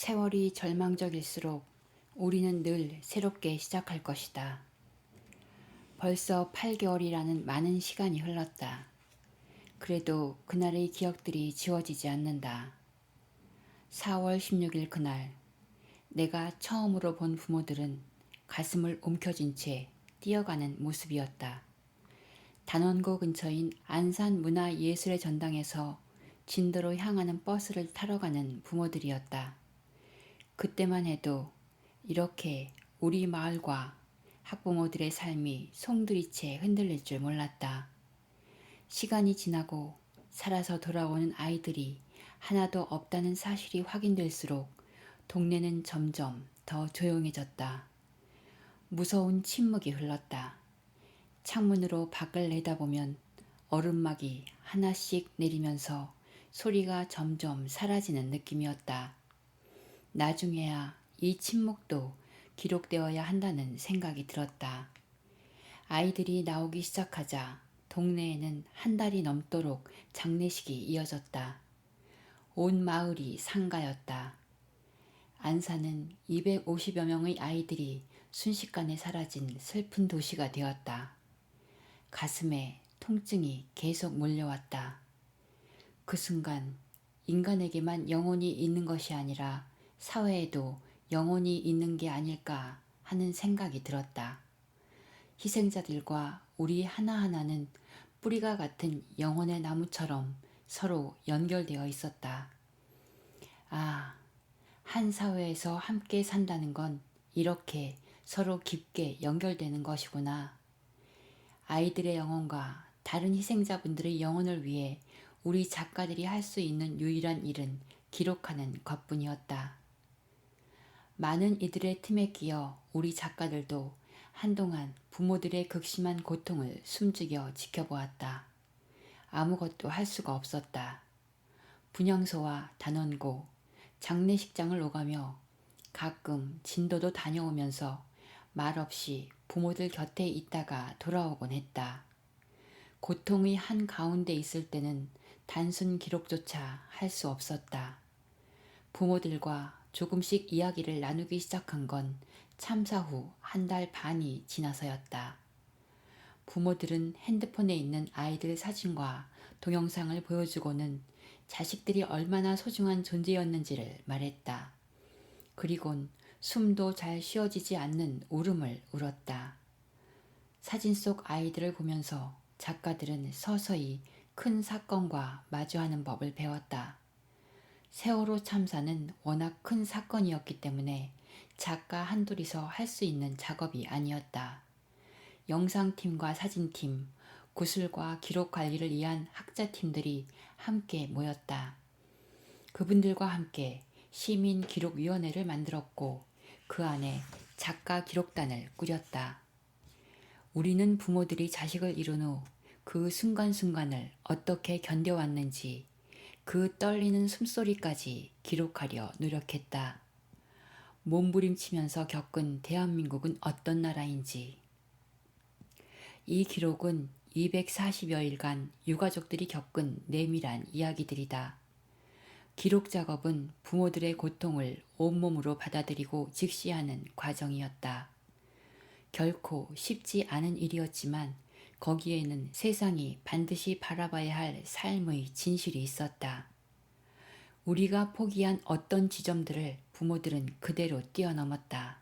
세월이 절망적일수록 우리는 늘 새롭게 시작할 것이다. 벌써 8개월이라는 많은 시간이 흘렀다. 그래도 그날의 기억들이 지워지지 않는다. 4월 16일 그날, 내가 처음으로 본 부모들은 가슴을 움켜쥔 채 뛰어가는 모습이었다. 단원고 근처인 안산문화예술의 전당에서 진도로 향하는 버스를 타러 가는 부모들이었다. 그때만 해도 이렇게 우리 마을과 학부모들의 삶이 송두리째 흔들릴 줄 몰랐다. 시간이 지나고 살아서 돌아오는 아이들이 하나도 없다는 사실이 확인될수록 동네는 점점 더 조용해졌다. 무서운 침묵이 흘렀다. 창문으로 밖을 내다보면 얼음막이 하나씩 내리면서 소리가 점점 사라지는 느낌이었다. 나중에야 이 침묵도 기록되어야 한다는 생각이 들었다. 아이들이 나오기 시작하자 동네에는 한 달이 넘도록 장례식이 이어졌다. 온 마을이 상가였다. 안산은 250여 명의 아이들이 순식간에 사라진 슬픈 도시가 되었다. 가슴에 통증이 계속 몰려왔다. 그 순간 인간에게만 영혼이 있는 것이 아니라 사회에도 영혼이 있는 게 아닐까 하는 생각이 들었다. 희생자들과 우리 하나하나는 뿌리가 같은 영혼의 나무처럼 서로 연결되어 있었다. 아, 한 사회에서 함께 산다는 건 이렇게 서로 깊게 연결되는 것이구나. 아이들의 영혼과 다른 희생자분들의 영혼을 위해 우리 작가들이 할 수 있는 유일한 일은 기록하는 것뿐이었다. 많은 이들의 틈에 끼어 우리 작가들도 한동안 부모들의 극심한 고통을 숨죽여 지켜보았다. 아무것도 할 수가 없었다. 분향소와 단원고, 장례식장을 오가며 가끔 진도도 다녀오면서 말없이 부모들 곁에 있다가 돌아오곤 했다. 고통의 한가운데 있을 때는 단순 기록조차 할 수 없었다. 부모들과 조금씩 이야기를 나누기 시작한 건 참사 후 한 달 반이 지나서였다. 부모들은 핸드폰에 있는 아이들 사진과 동영상을 보여주고는 자식들이 얼마나 소중한 존재였는지를 말했다. 그리곤 숨도 잘 쉬어지지 않는 울음을 울었다. 사진 속 아이들을 보면서 작가들은 서서히 큰 사건과 마주하는 법을 배웠다. 세월호 참사는 워낙 큰 사건이었기 때문에 작가 한둘이서 할 수 있는 작업이 아니었다. 영상팀과 사진팀, 구술과 기록 관리를 위한 학자팀들이 함께 모였다. 그분들과 함께 시민기록위원회를 만들었고 그 안에 작가 기록단을 꾸렸다. 우리는 부모들이 자식을 잃은 후 그 순간순간을 어떻게 견뎌왔는지 그 떨리는 숨소리까지 기록하려 노력했다. 몸부림치면서 겪은 대한민국은 어떤 나라인지. 이 기록은 240여일간 유가족들이 겪은 내밀한 이야기들이다. 기록 작업은 부모들의 고통을 온몸으로 받아들이고 직시하는 과정이었다. 결코 쉽지 않은 일이었지만 거기에는 세상이 반드시 바라봐야 할 삶의 진실이 있었다. 우리가 포기한 어떤 지점들을 부모들은 그대로 뛰어넘었다.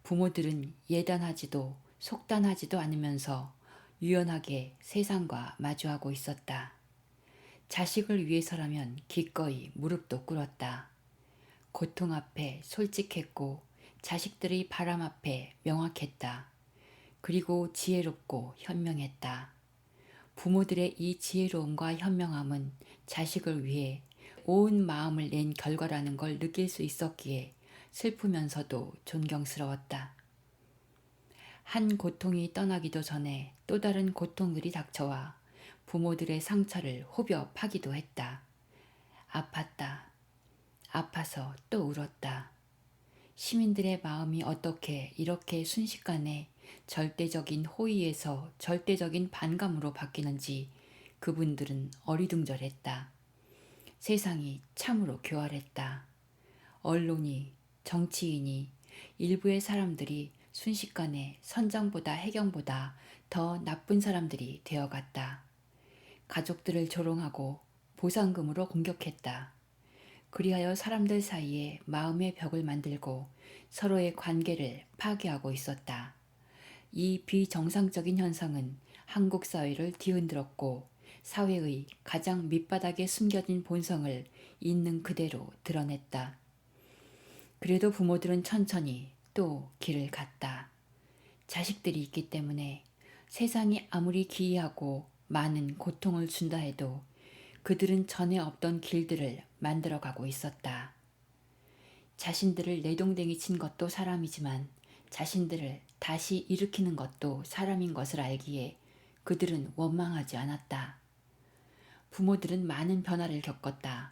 부모들은 예단하지도 속단하지도 않으면서 유연하게 세상과 마주하고 있었다. 자식을 위해서라면 기꺼이 무릎도 꿇었다. 고통 앞에 솔직했고 자식들의 바람 앞에 명확했다. 그리고 지혜롭고 현명했다. 부모들의 이 지혜로움과 현명함은 자식을 위해 온 마음을 낸 결과라는 걸 느낄 수 있었기에 슬프면서도 존경스러웠다. 한 고통이 떠나기도 전에 또 다른 고통들이 닥쳐와 부모들의 상처를 후벼 파기도 했다. 아팠다. 아파서 또 울었다. 시민들의 마음이 어떻게 이렇게 순식간에 절대적인 호의에서 절대적인 반감으로 바뀌는지 그분들은 어리둥절했다. 세상이 참으로 교활했다. 언론이, 정치인이, 일부의 사람들이 순식간에 선장보다 해경보다 더 나쁜 사람들이 되어갔다. 가족들을 조롱하고 보상금으로 공격했다. 그리하여 사람들 사이에 마음의 벽을 만들고 서로의 관계를 파괴하고 있었다. 이 비정상적인 현상은 한국 사회를 뒤흔들었고 사회의 가장 밑바닥에 숨겨진 본성을 있는 그대로 드러냈다. 그래도 부모들은 천천히 또 길을 갔다. 자식들이 있기 때문에 세상이 아무리 기이하고 많은 고통을 준다 해도 그들은 전에 없던 길들을 만들어가고 있었다. 자신들을 내동댕이 친 것도 사람이지만 자신들을 다시 일으키는 것도 사람인 것을 알기에 그들은 원망하지 않았다. 부모들은 많은 변화를 겪었다.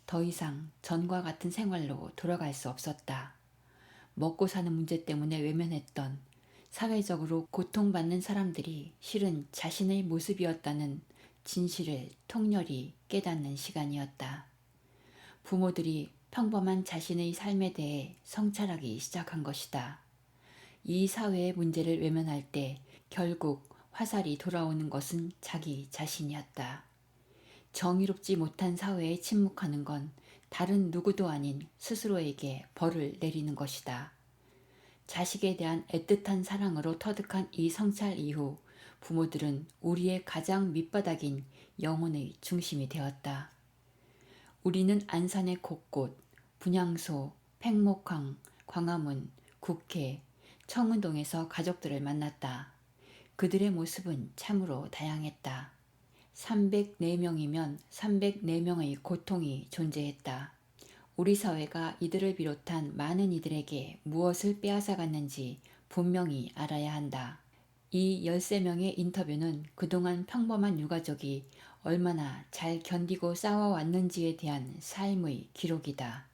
더 이상 전과 같은 생활로 돌아갈 수 없었다. 먹고 사는 문제 때문에 외면했던 사회적으로 고통받는 사람들이 실은 자신의 모습이었다는 진실을 통렬히 깨닫는 시간이었다. 부모들이 평범한 자신의 삶에 대해 성찰하기 시작한 것이다. 이 사회의 문제를 외면할 때 결국 화살이 돌아오는 것은 자기 자신이었다. 정의롭지 못한 사회에 침묵하는 건 다른 누구도 아닌 스스로에게 벌을 내리는 것이다. 자식에 대한 애틋한 사랑으로 터득한 이 성찰 이후 부모들은 우리의 가장 밑바닥인 영혼의 중심이 되었다. 우리는 안산의 곳곳, 분향소, 팽목항, 광화문, 국회, 청운동에서 가족들을 만났다. 그들의 모습은 참으로 다양했다. 304명이면 304명의 고통이 존재했다. 우리 사회가 이들을 비롯한 많은 이들에게 무엇을 빼앗아갔는지 분명히 알아야 한다. 이 13명의 인터뷰는 그동안 평범한 유가족이 얼마나 잘 견디고 싸워왔는지에 대한 삶의 기록이다.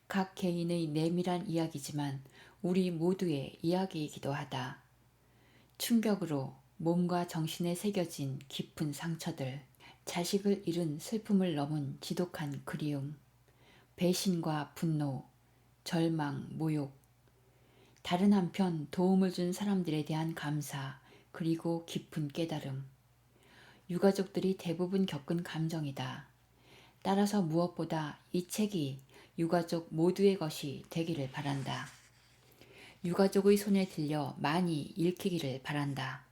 각 개인의 내밀한 이야기지만 우리 모두의 이야기이기도 하다. 충격으로 몸과 정신에 새겨진 깊은 상처들, 자식을 잃은 슬픔을 넘은 지독한 그리움, 배신과 분노, 절망, 모욕, 다른 한편 도움을 준 사람들에 대한 감사, 그리고 깊은 깨달음. 유가족들이 대부분 겪은 감정이다. 따라서 무엇보다 이 책이 유가족 모두의 것이 되기를 바란다. 유가족의 손에 들려 많이 읽히기를 바란다.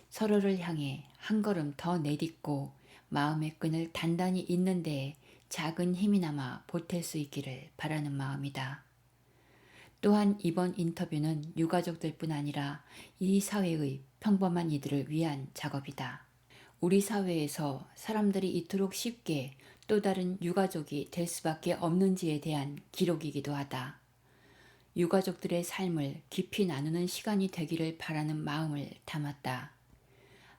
서로를 향해 한 걸음 더 내딛고 마음의 끈을 단단히 잇는 데에 작은 힘이나마 보탤 수 있기를 바라는 마음이다. 또한 이번 인터뷰는 유가족들뿐 아니라 이 사회의 평범한 이들을 위한 작업이다. 우리 사회에서 사람들이 이토록 쉽게 또 다른 유가족이 될 수밖에 없는지에 대한 기록이기도 하다. 유가족들의 삶을 깊이 나누는 시간이 되기를 바라는 마음을 담았다.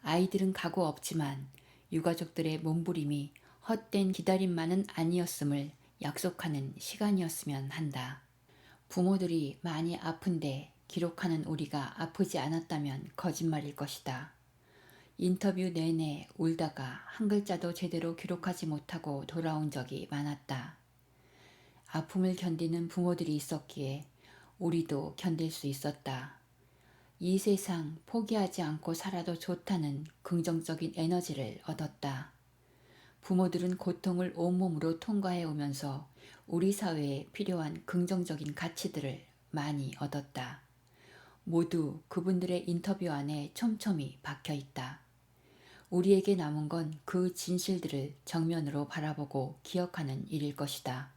아이들은 가고 없지만 유가족들의 몸부림이 헛된 기다림만은 아니었음을 약속하는 시간이었으면 한다. 부모들이 많이 아픈데 기록하는 우리가 아프지 않았다면 거짓말일 것이다. 인터뷰 내내 울다가 한 글자도 제대로 기록하지 못하고 돌아온 적이 많았다. 아픔을 견디는 부모들이 있었기에 우리도 견딜 수 있었다. 이 세상 포기하지 않고 살아도 좋다는 긍정적인 에너지를 얻었다. 부모들은 고통을 온몸으로 통과해 오면서 우리 사회에 필요한 긍정적인 가치들을 많이 얻었다. 모두 그분들의 인터뷰 안에 촘촘히 박혀 있다. 우리에게 남은 건 그 진실들을 정면으로 바라보고 기억하는 일일 것이다.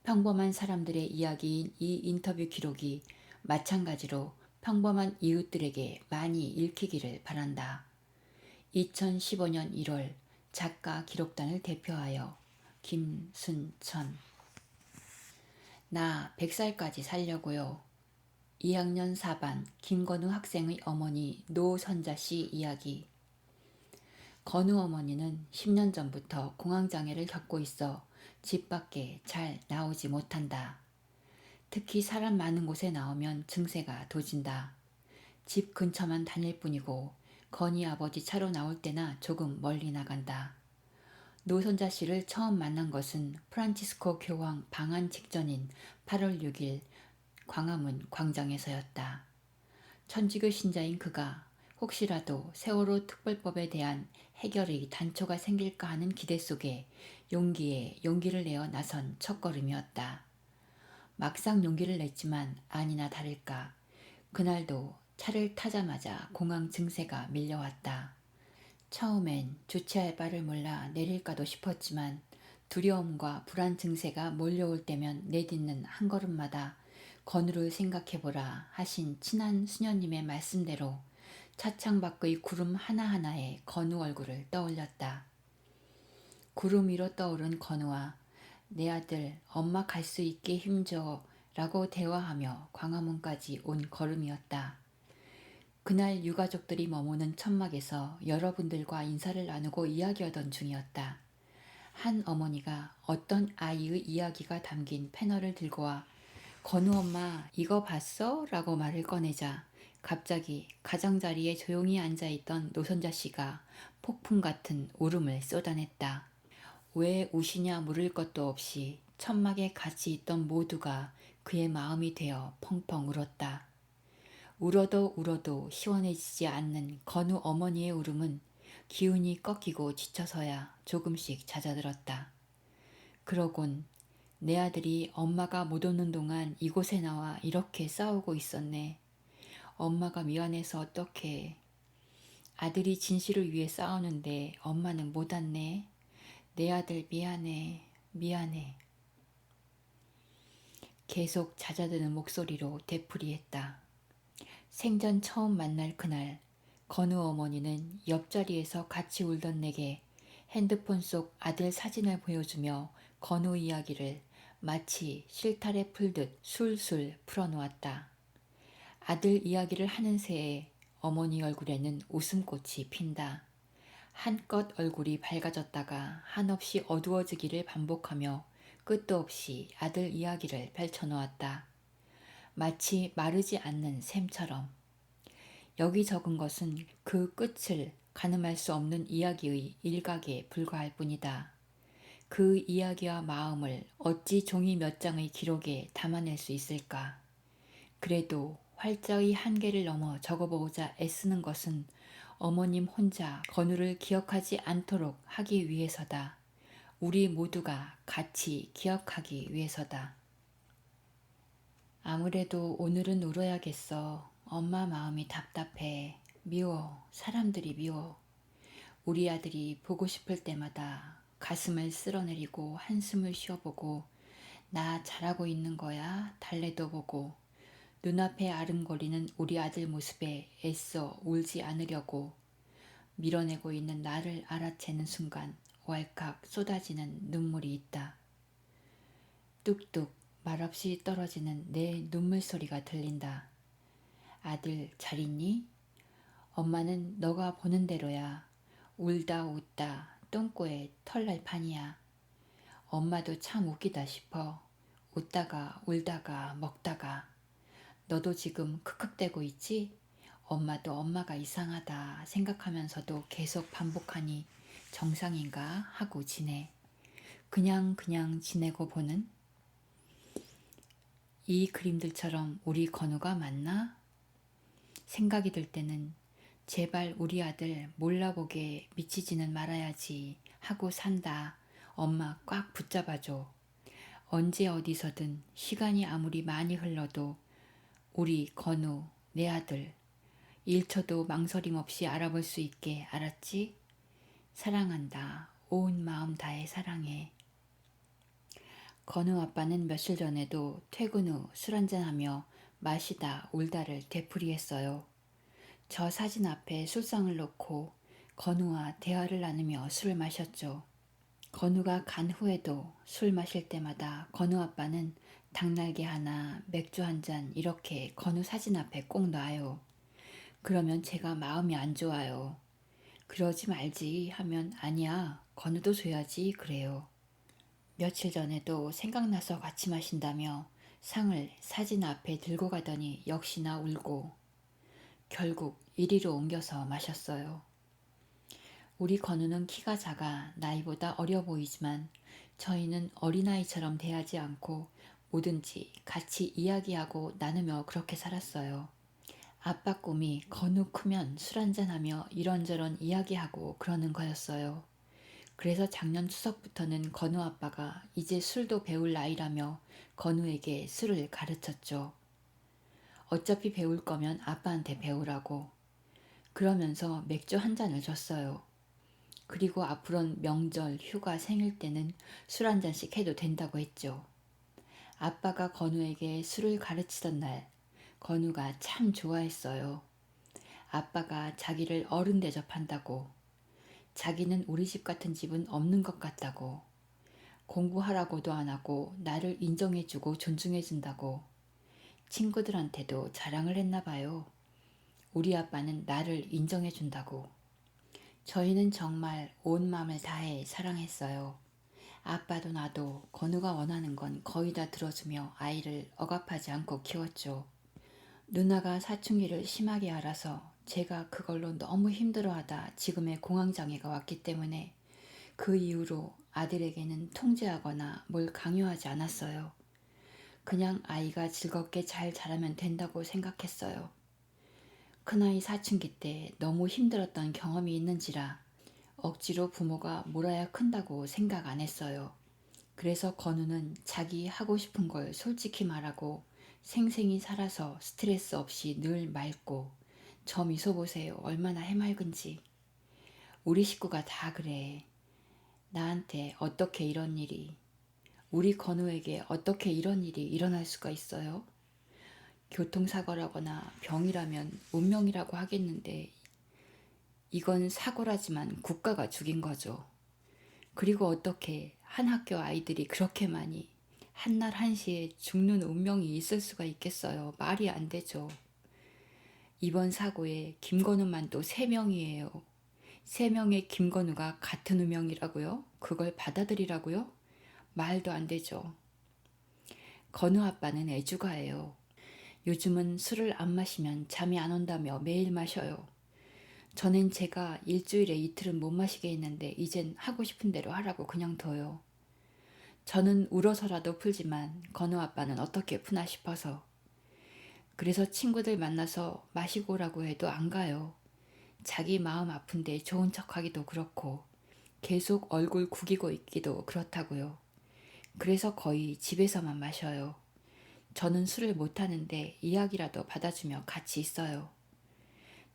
평범한 사람들의 이야기인 이 인터뷰 기록이 마찬가지로 평범한 이웃들에게 많이 읽히기를 바란다. 2015년 1월 작가 기록단을 대표하여 김순천. 나 100살까지 살려고요. 2학년 4반 김건우 학생의 어머니 노선자 씨 이야기. 건우 어머니는 10년 전부터 공황장애를 겪고 있어 집 밖에 잘 나오지 못한다. 특히 사람 많은 곳에 나오면 증세가 도진다. 집 근처만 다닐 뿐이고 건희 아버지 차로 나올 때나 조금 멀리 나간다. 노선자 씨를 처음 만난 것은 프란치스코 교황 방한 직전인 8월 6일 광화문 광장에서였다. 천주교 신자인 그가 혹시라도 세월호 특별법에 대한 해결의 단초가 생길까 하는 기대 속에 용기에 용기를 내어 나선 첫걸음이었다. 막상 용기를 냈지만 아니나 다를까 그날도 차를 타자마자 공황 증세가 밀려왔다. 처음엔 주체할 바를 몰라 내릴까도 싶었지만 두려움과 불안 증세가 몰려올 때면 내딛는 한 걸음마다 건우를 생각해보라 하신 친한 수녀님의 말씀대로 차창 밖의 구름 하나하나에 건우 얼굴을 떠올렸다. 구름 위로 떠오른 건우와 내 아들 엄마 갈 수 있게 힘줘 라고 대화하며 광화문까지 온 걸음이었다. 그날 유가족들이 머무는 천막에서 여러분들과 인사를 나누고 이야기하던 중이었다. 한 어머니가 어떤 아이의 이야기가 담긴 패널을 들고 와 건우 엄마 이거 봤어? 라고 말을 꺼내자 갑자기 가장자리에 조용히 앉아있던 노선자 씨가 폭풍 같은 울음을 쏟아냈다. 왜 우시냐 물을 것도 없이 천막에 같이 있던 모두가 그의 마음이 되어 펑펑 울었다. 울어도 울어도 시원해지지 않는 건우 어머니의 울음은 기운이 꺾이고 지쳐서야 조금씩 잦아들었다. 그러곤 내 아들이 엄마가 못 오는 동안 이곳에 나와 이렇게 싸우고 있었네. 엄마가 미안해서 어떡해. 아들이 진실을 위해 싸우는데 엄마는 못 왔네. 내 아들 미안해. 미안해. 계속 잦아드는 목소리로 되풀이했다. 생전 처음 만날 그날 건우 어머니는 옆자리에서 같이 울던 내게 핸드폰 속 아들 사진을 보여주며 건우 이야기를 마치 실타래 풀듯 술술 풀어놓았다. 아들 이야기를 하는 새에 어머니 얼굴에는 웃음꽃이 핀다. 한껏 얼굴이 밝아졌다가 한없이 어두워지기를 반복하며 끝도 없이 아들 이야기를 펼쳐놓았다. 마치 마르지 않는 샘처럼. 여기 적은 것은 그 끝을 가늠할 수 없는 이야기의 일각에 불과할 뿐이다. 그 이야기와 마음을 어찌 종이 몇 장의 기록에 담아낼 수 있을까? 그래도 활자의 한계를 넘어 적어보고자 애쓰는 것은 어머님 혼자 건우를 기억하지 않도록 하기 위해서다. 우리 모두가 같이 기억하기 위해서다. 아무래도 오늘은 울어야겠어. 엄마 마음이 답답해. 미워. 사람들이 미워. 우리 아들이 보고 싶을 때마다 가슴을 쓸어내리고 한숨을 쉬어보고 나 잘하고 있는 거야? 달래도 보고 눈앞에 아른거리는 우리 아들 모습에 애써 울지 않으려고 밀어내고 있는 나를 알아채는 순간 왈칵 쏟아지는 눈물이 있다. 뚝뚝 말없이 떨어지는 내 눈물 소리가 들린다. 아들 잘 있니? 엄마는 너가 보는 대로야. 울다 웃다 똥꼬에 털 날 판이야. 엄마도 참 웃기다 싶어. 웃다가 울다가 먹다가. 너도 지금 크크대고 있지? 엄마도 엄마가 이상하다 생각하면서도 계속 반복하니 정상인가 하고 지내. 그냥 지내고 보는? 이 그림들처럼 우리 건우가 맞나? 생각이 들 때는 제발 우리 아들 몰라보게 미치지는 말아야지 하고 산다. 엄마 꽉 붙잡아줘. 언제 어디서든 시간이 아무리 많이 흘러도 우리 건우 내 아들 1초도 망설임 없이 알아볼 수 있게 알았지? 사랑한다. 온 마음 다해 사랑해. 건우 아빠는 며칠 전에도 퇴근 후 술 한잔하며 마시다 울다를 되풀이했어요. 저 사진 앞에 술상을 놓고 건우와 대화를 나누며 술을 마셨죠. 건우가 간 후에도 술 마실 때마다 건우 아빠는 닭날개 하나, 맥주 한 잔 이렇게 건우 사진 앞에 꼭 놔요. 그러면 제가 마음이 안 좋아요. 그러지 말지 하면 아니야, 건우도 줘야지 그래요. 며칠 전에도 생각나서 같이 마신다며 상을 사진 앞에 들고 가더니 역시나 울고 결국 이리로 옮겨서 마셨어요. 우리 건우는 키가 작아 나이보다 어려 보이지만 저희는 어린아이처럼 대하지 않고 뭐든지 같이 이야기하고 나누며 그렇게 살았어요. 아빠 꿈이 건우 크면 술 한잔하며 이런저런 이야기하고 그러는 거였어요. 그래서 작년 추석부터는 건우 아빠가 이제 술도 배울 나이라며 건우에게 술을 가르쳤죠. 어차피 배울 거면 아빠한테 배우라고. 그러면서 맥주 한 잔을 줬어요. 그리고 앞으론 명절, 휴가, 생일 때는 술 한 잔씩 해도 된다고 했죠. 아빠가 건우에게 술을 가르치던 날, 건우가 참 좋아했어요. 아빠가 자기를 어른 대접한다고, 자기는 우리 집 같은 집은 없는 것 같다고, 공부하라고도 안 하고 나를 인정해주고 존중해준다고, 친구들한테도 자랑을 했나 봐요. 우리 아빠는 나를 인정해준다고. 저희는 정말 온 마음을 다해 사랑했어요. 아빠도 나도 건우가 원하는 건 거의 다 들어주며 아이를 억압하지 않고 키웠죠. 누나가 사춘기를 심하게 앓아서 제가 그걸로 너무 힘들어하다 지금의 공황장애가 왔기 때문에 그 이후로 아들에게는 통제하거나 뭘 강요하지 않았어요. 그냥 아이가 즐겁게 잘 자라면 된다고 생각했어요. 큰아이 사춘기 때 너무 힘들었던 경험이 있는지라 억지로 부모가 몰아야 큰다고 생각 안 했어요. 그래서 건우는 자기 하고 싶은 걸 솔직히 말하고 생생히 살아서 스트레스 없이 늘 맑고 저 미소 보세요. 얼마나 해맑은지. 우리 식구가 다 그래. 나한테 어떻게 이런 일이, 우리 건우에게 어떻게 이런 일이 일어날 수가 있어요? 교통사고라거나 병이라면 운명이라고 하겠는데 이건 사고라지만 국가가 죽인 거죠. 그리고 어떻게 한 학교 아이들이 그렇게 많이 한날 한시에 죽는 운명이 있을 수가 있겠어요. 말이 안 되죠. 이번 사고에 김건우만 또 3명이에요. 3명의 김건우가 같은 운명이라고요? 그걸 받아들이라고요? 말도 안 되죠. 건우 아빠는 애주가예요. 요즘은 술을 안 마시면 잠이 안 온다며 매일 마셔요. 전엔 제가 일주일에 이틀은 못 마시게 했는데 이젠 하고 싶은 대로 하라고 그냥 둬요. 저는 울어서라도 풀지만 건우 아빠는 어떻게 푸나 싶어서. 그래서 친구들 만나서 마시고 오라고 해도 안 가요. 자기 마음 아픈데 좋은 척하기도 그렇고 계속 얼굴 구기고 있기도 그렇다고요. 그래서 거의 집에서만 마셔요. 저는 술을 못하는데 이야기라도 받아주며 같이 있어요.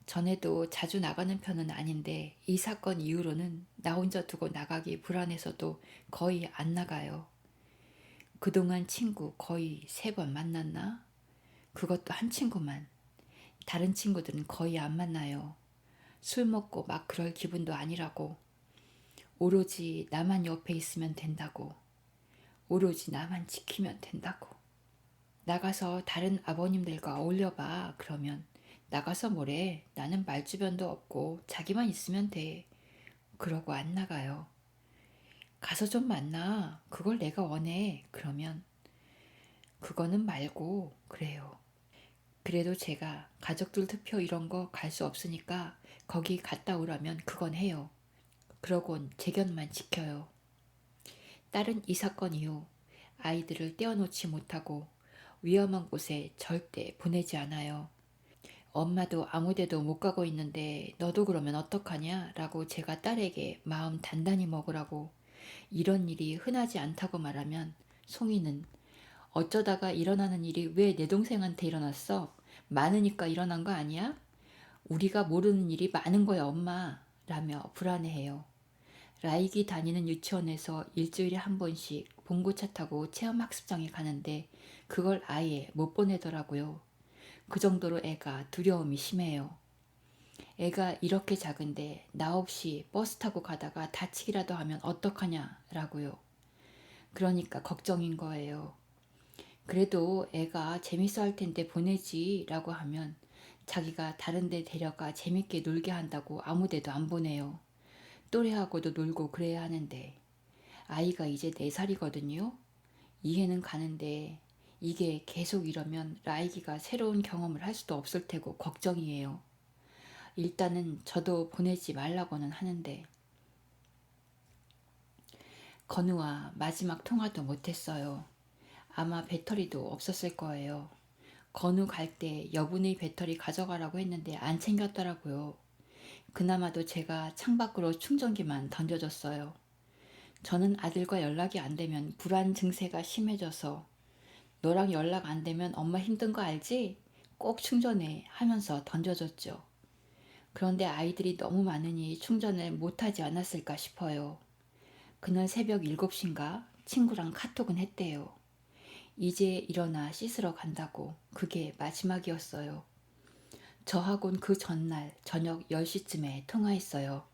전에도 자주 나가는 편은 아닌데 이 사건 이후로는 나 혼자 두고 나가기 불안해서도 거의 안 나가요. 그동안 친구 거의 3번 만났나? 그것도 한 친구만. 다른 친구들은 거의 안 만나요. 술 먹고 막 그럴 기분도 아니라고. 오로지 나만 옆에 있으면 된다고. 오로지 나만 지키면 된다고. 나가서 다른 아버님들과 어울려봐. 그러면 나가서 뭐래? 나는 말주변도 없고 자기만 있으면 돼. 그러고 안 나가요. 가서 좀 만나. 그걸 내가 원해. 그러면 그거는 말고 그래요. 그래도 제가 가족들 투표 이런 거 갈 수 없으니까 거기 갔다 오라면 그건 해요. 그러곤 제 곁만 지켜요. 딸은 이 사건 이후 아이들을 떼어놓지 못하고 위험한 곳에 절대 보내지 않아요. 엄마도 아무데도 못 가고 있는데 너도 그러면 어떡하냐? 라고 제가 딸에게 마음 단단히 먹으라고 이런 일이 흔하지 않다고 말하면 송이는 어쩌다가 일어나는 일이 왜 내 동생한테 일어났어? 많으니까 일어난 거 아니야? 우리가 모르는 일이 많은 거야, 엄마. 라며 불안해해요. 라이기 다니는 유치원에서 일주일에 한 번씩 봉고차 타고 체험학습장에 가는데 그걸 아예 못 보내더라고요. 그 정도로 애가 두려움이 심해요. 애가 이렇게 작은데 나 없이 버스 타고 가다가 다치기라도 하면 어떡하냐라고요. 그러니까 걱정인 거예요. 그래도 애가 재밌어 할 텐데 보내지라고 하면 자기가 다른 데 데려가 재밌게 놀게 한다고 아무 데도 안 보내요. 또래하고도 놀고 그래야 하는데 아이가 이제 4살이거든요. 이해는 가는데 이게 계속 이러면 라이기가 새로운 경험을 할 수도 없을 테고 걱정이에요. 일단은 저도 보내지 말라고는 하는데 건우와 마지막 통화도 못했어요. 아마 배터리도 없었을 거예요. 건우 갈 때 여분의 배터리 가져가라고 했는데 안 챙겼더라고요. 그나마도 제가 창밖으로 충전기만 던져줬어요. 저는 아들과 연락이 안 되면 불안 증세가 심해져서 너랑 연락 안 되면 엄마 힘든 거 알지? 꼭 충전해 하면서 던져줬죠. 그런데 아이들이 너무 많으니 충전을 못하지 않았을까 싶어요. 그날 새벽 7시인가 친구랑 카톡은 했대요. 이제 일어나 씻으러 간다고. 그게 마지막이었어요. 저하곤 그 전날 저녁 10시쯤에 통화했어요.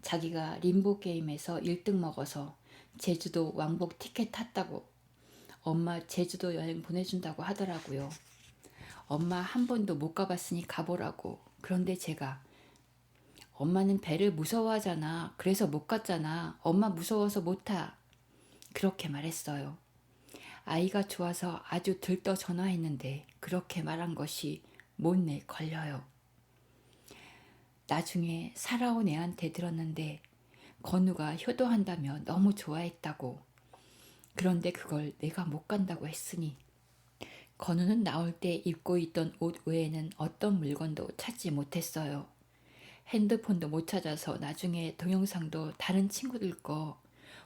자기가 림보 게임에서 1등 먹어서 제주도 왕복 티켓 탔다고 엄마 제주도 여행 보내준다고 하더라고요. 엄마 한 번도 못 가봤으니 가보라고. 그런데 제가 엄마는 배를 무서워하잖아. 그래서 못 갔잖아. 엄마 무서워서 못 타. 그렇게 말했어요. 아이가 좋아서 아주 들떠 전화했는데 그렇게 말한 것이 못내 걸려요. 나중에 살아온 애한테 들었는데 건우가 효도한다며 너무 좋아했다고. 그런데 그걸 내가 못 간다고 했으니 건우는 나올 때 입고 있던 옷 외에는 어떤 물건도 찾지 못했어요. 핸드폰도 못 찾아서 나중에 동영상도 다른 친구들 거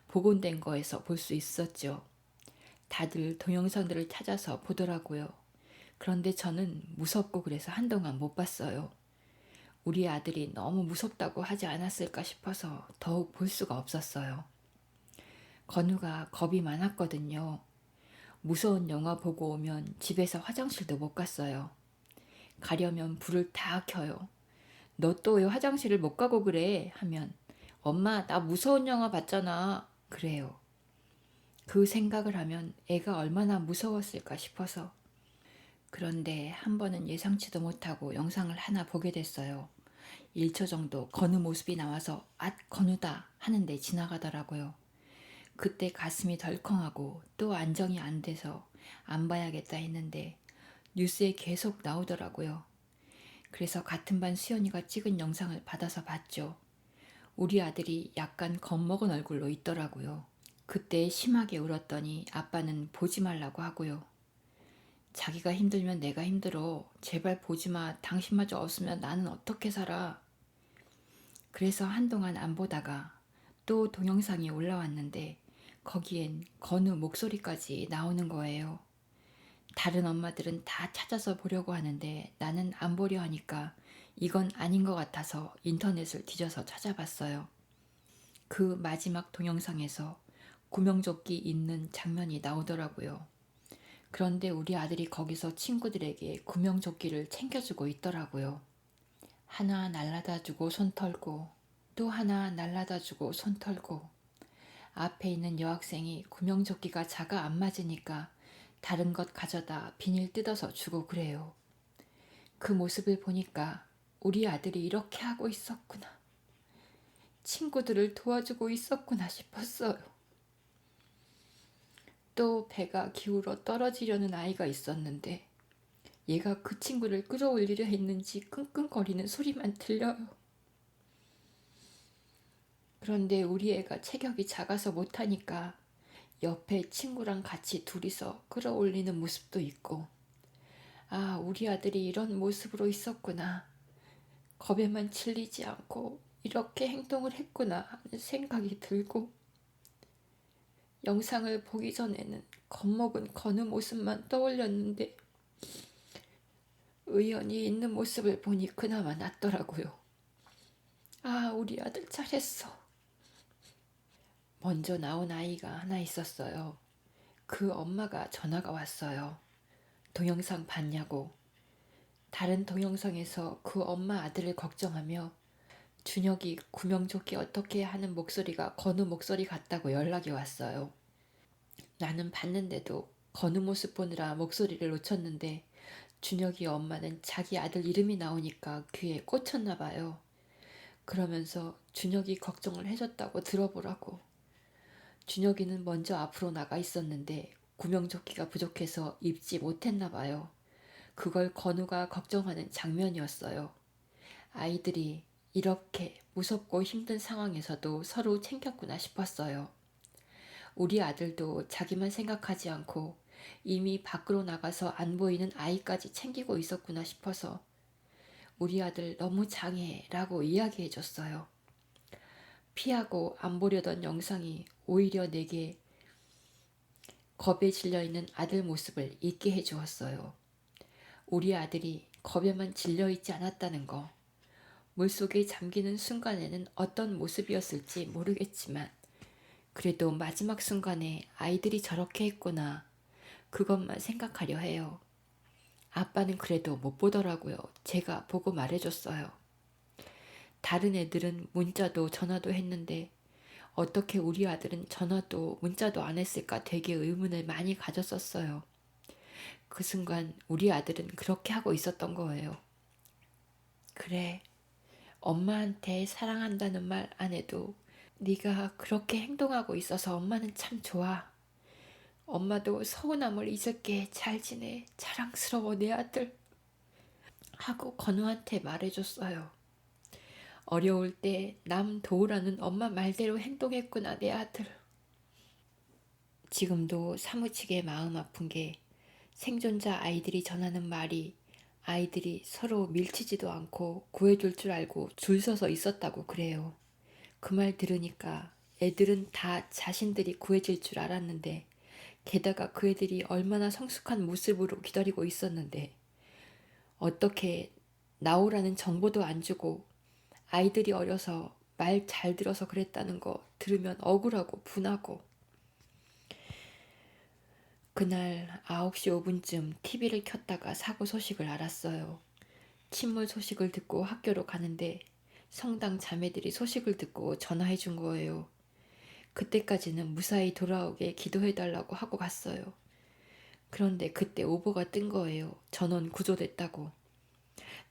복원된 거에서 볼 수 있었죠. 다들 동영상들을 찾아서 보더라고요. 그런데 저는 무섭고 그래서 한동안 못 봤어요. 우리 아들이 너무 무섭다고 하지 않았을까 싶어서 더욱 볼 수가 없었어요. 건우가 겁이 많았거든요. 무서운 영화 보고 오면 집에서 화장실도 못 갔어요. 가려면 불을 다 켜요. 너 또 왜 화장실을 못 가고 그래? 하면 엄마 나 무서운 영화 봤잖아. 그래요. 그 생각을 하면 애가 얼마나 무서웠을까 싶어서. 그런데 한 번은 예상치도 못하고 영상을 하나 보게 됐어요. 1초 정도 건우 모습이 나와서 앗 건우다 하는데 지나가더라고요. 그때 가슴이 덜컹하고 또 안정이 안 돼서 안 봐야겠다 했는데 뉴스에 계속 나오더라고요. 그래서 같은 반 수연이가 찍은 영상을 받아서 봤죠. 우리 아들이 약간 겁먹은 얼굴로 있더라고요. 그때 심하게 울었더니 아빠는 보지 말라고 하고요. 자기가 힘들면 내가 힘들어. 제발 보지 마. 당신마저 없으면 나는 어떻게 살아. 그래서 한동안 안 보다가 또 동영상이 올라왔는데 거기엔 건우 목소리까지 나오는 거예요. 다른 엄마들은 다 찾아서 보려고 하는데 나는 안 보려 하니까 이건 아닌 것 같아서 인터넷을 뒤져서 찾아봤어요. 그 마지막 동영상에서 구명조끼 입는 장면이 나오더라고요. 그런데 우리 아들이 거기서 친구들에게 구명조끼를 챙겨주고 있더라고요. 하나 날라다 주고 손 털고 또 하나 날라다 주고 손 털고 앞에 있는 여학생이 구명조끼가 자가 안 맞으니까 다른 것 가져다 비닐 뜯어서 주고 그래요. 그 모습을 보니까 우리 아들이 이렇게 하고 있었구나. 친구들을 도와주고 있었구나 싶었어요. 또 배가 기울어 떨어지려는 아이가 있었는데 얘가 그 친구를 끌어올리려 했는지 끙끙거리는 소리만 들려요. 그런데 우리 애가 체격이 작아서 못하니까 옆에 친구랑 같이 둘이서 끌어올리는 모습도 있고, 아, 우리 아들이 이런 모습으로 있었구나. 겁에만 질리지 않고 이렇게 행동을 했구나 하는 생각이 들고, 영상을 보기 전에는 겁먹은 건우 모습만 떠올렸는데 의연히 있는 모습을 보니 그나마 낫더라고요. 아, 우리 아들 잘했어. 먼저 나온 아이가 하나 있었어요. 그 엄마가 전화가 왔어요. 동영상 봤냐고. 다른 동영상에서 그 엄마 아들을 걱정하며 준혁이 구명조끼 어떻게 하는 목소리가 건우 목소리 같다고 연락이 왔어요. 나는 봤는데도 건우 모습 보느라 목소리를 놓쳤는데 준혁이 엄마는 자기 아들 이름이 나오니까 귀에 꽂혔나 봐요. 그러면서 준혁이 걱정을 해줬다고 들어보라고. 준혁이는 먼저 앞으로 나가 있었는데 구명조끼가 부족해서 입지 못했나 봐요. 그걸 건우가 걱정하는 장면이었어요. 아이들이 이렇게 무섭고 힘든 상황에서도 서로 챙겼구나 싶었어요. 우리 아들도 자기만 생각하지 않고 이미 밖으로 나가서 안 보이는 아이까지 챙기고 있었구나 싶어서 우리 아들 너무 장애라고 이야기해 줬어요. 피하고 안 보려던 영상이 오히려 내게 겁에 질려있는 아들 모습을 잊게 해 주었어요. 우리 아들이 겁에만 질려있지 않았다는 거. 물속에 잠기는 순간에는 어떤 모습이었을지 모르겠지만 그래도 마지막 순간에 아이들이 저렇게 했구나. 그것만 생각하려 해요. 아빠는 그래도 못 보더라고요. 제가 보고 말해줬어요. 다른 애들은 문자도 전화도 했는데 어떻게 우리 아들은 전화도 문자도 안 했을까 되게 의문을 많이 가졌었어요. 그 순간 우리 아들은 그렇게 하고 있었던 거예요. 그래, 엄마한테 사랑한다는 말 안 해도 네가 그렇게 행동하고 있어서 엄마는 참 좋아. 엄마도 서운함을 잊을게. 잘 지내. 자랑스러워 내 아들. 하고 건우한테 말해줬어요. 어려울 때 남 도우라는 엄마 말대로 행동했구나 내 아들. 지금도 사무치게 마음 아픈 게 생존자 아이들이 전하는 말이 아이들이 서로 밀치지도 않고 구해줄 줄 알고 줄 서서 있었다고 그래요. 그 말 들으니까 애들은 다 자신들이 구해질 줄 알았는데 게다가 그 애들이 얼마나 성숙한 모습으로 기다리고 있었는데 어떻게 나오라는 정보도 안 주고 아이들이 어려서 말 잘 들어서 그랬다는 거 들으면 억울하고 분하고. 그날 9시 5분쯤 TV를 켰다가 사고 소식을 알았어요. 침몰 소식을 듣고 학교로 가는데 성당 자매들이 소식을 듣고 전화해 준 거예요. 그때까지는 무사히 돌아오게 기도해달라고 하고 갔어요. 그런데 그때 오보가 뜬 거예요. 전원 구조됐다고.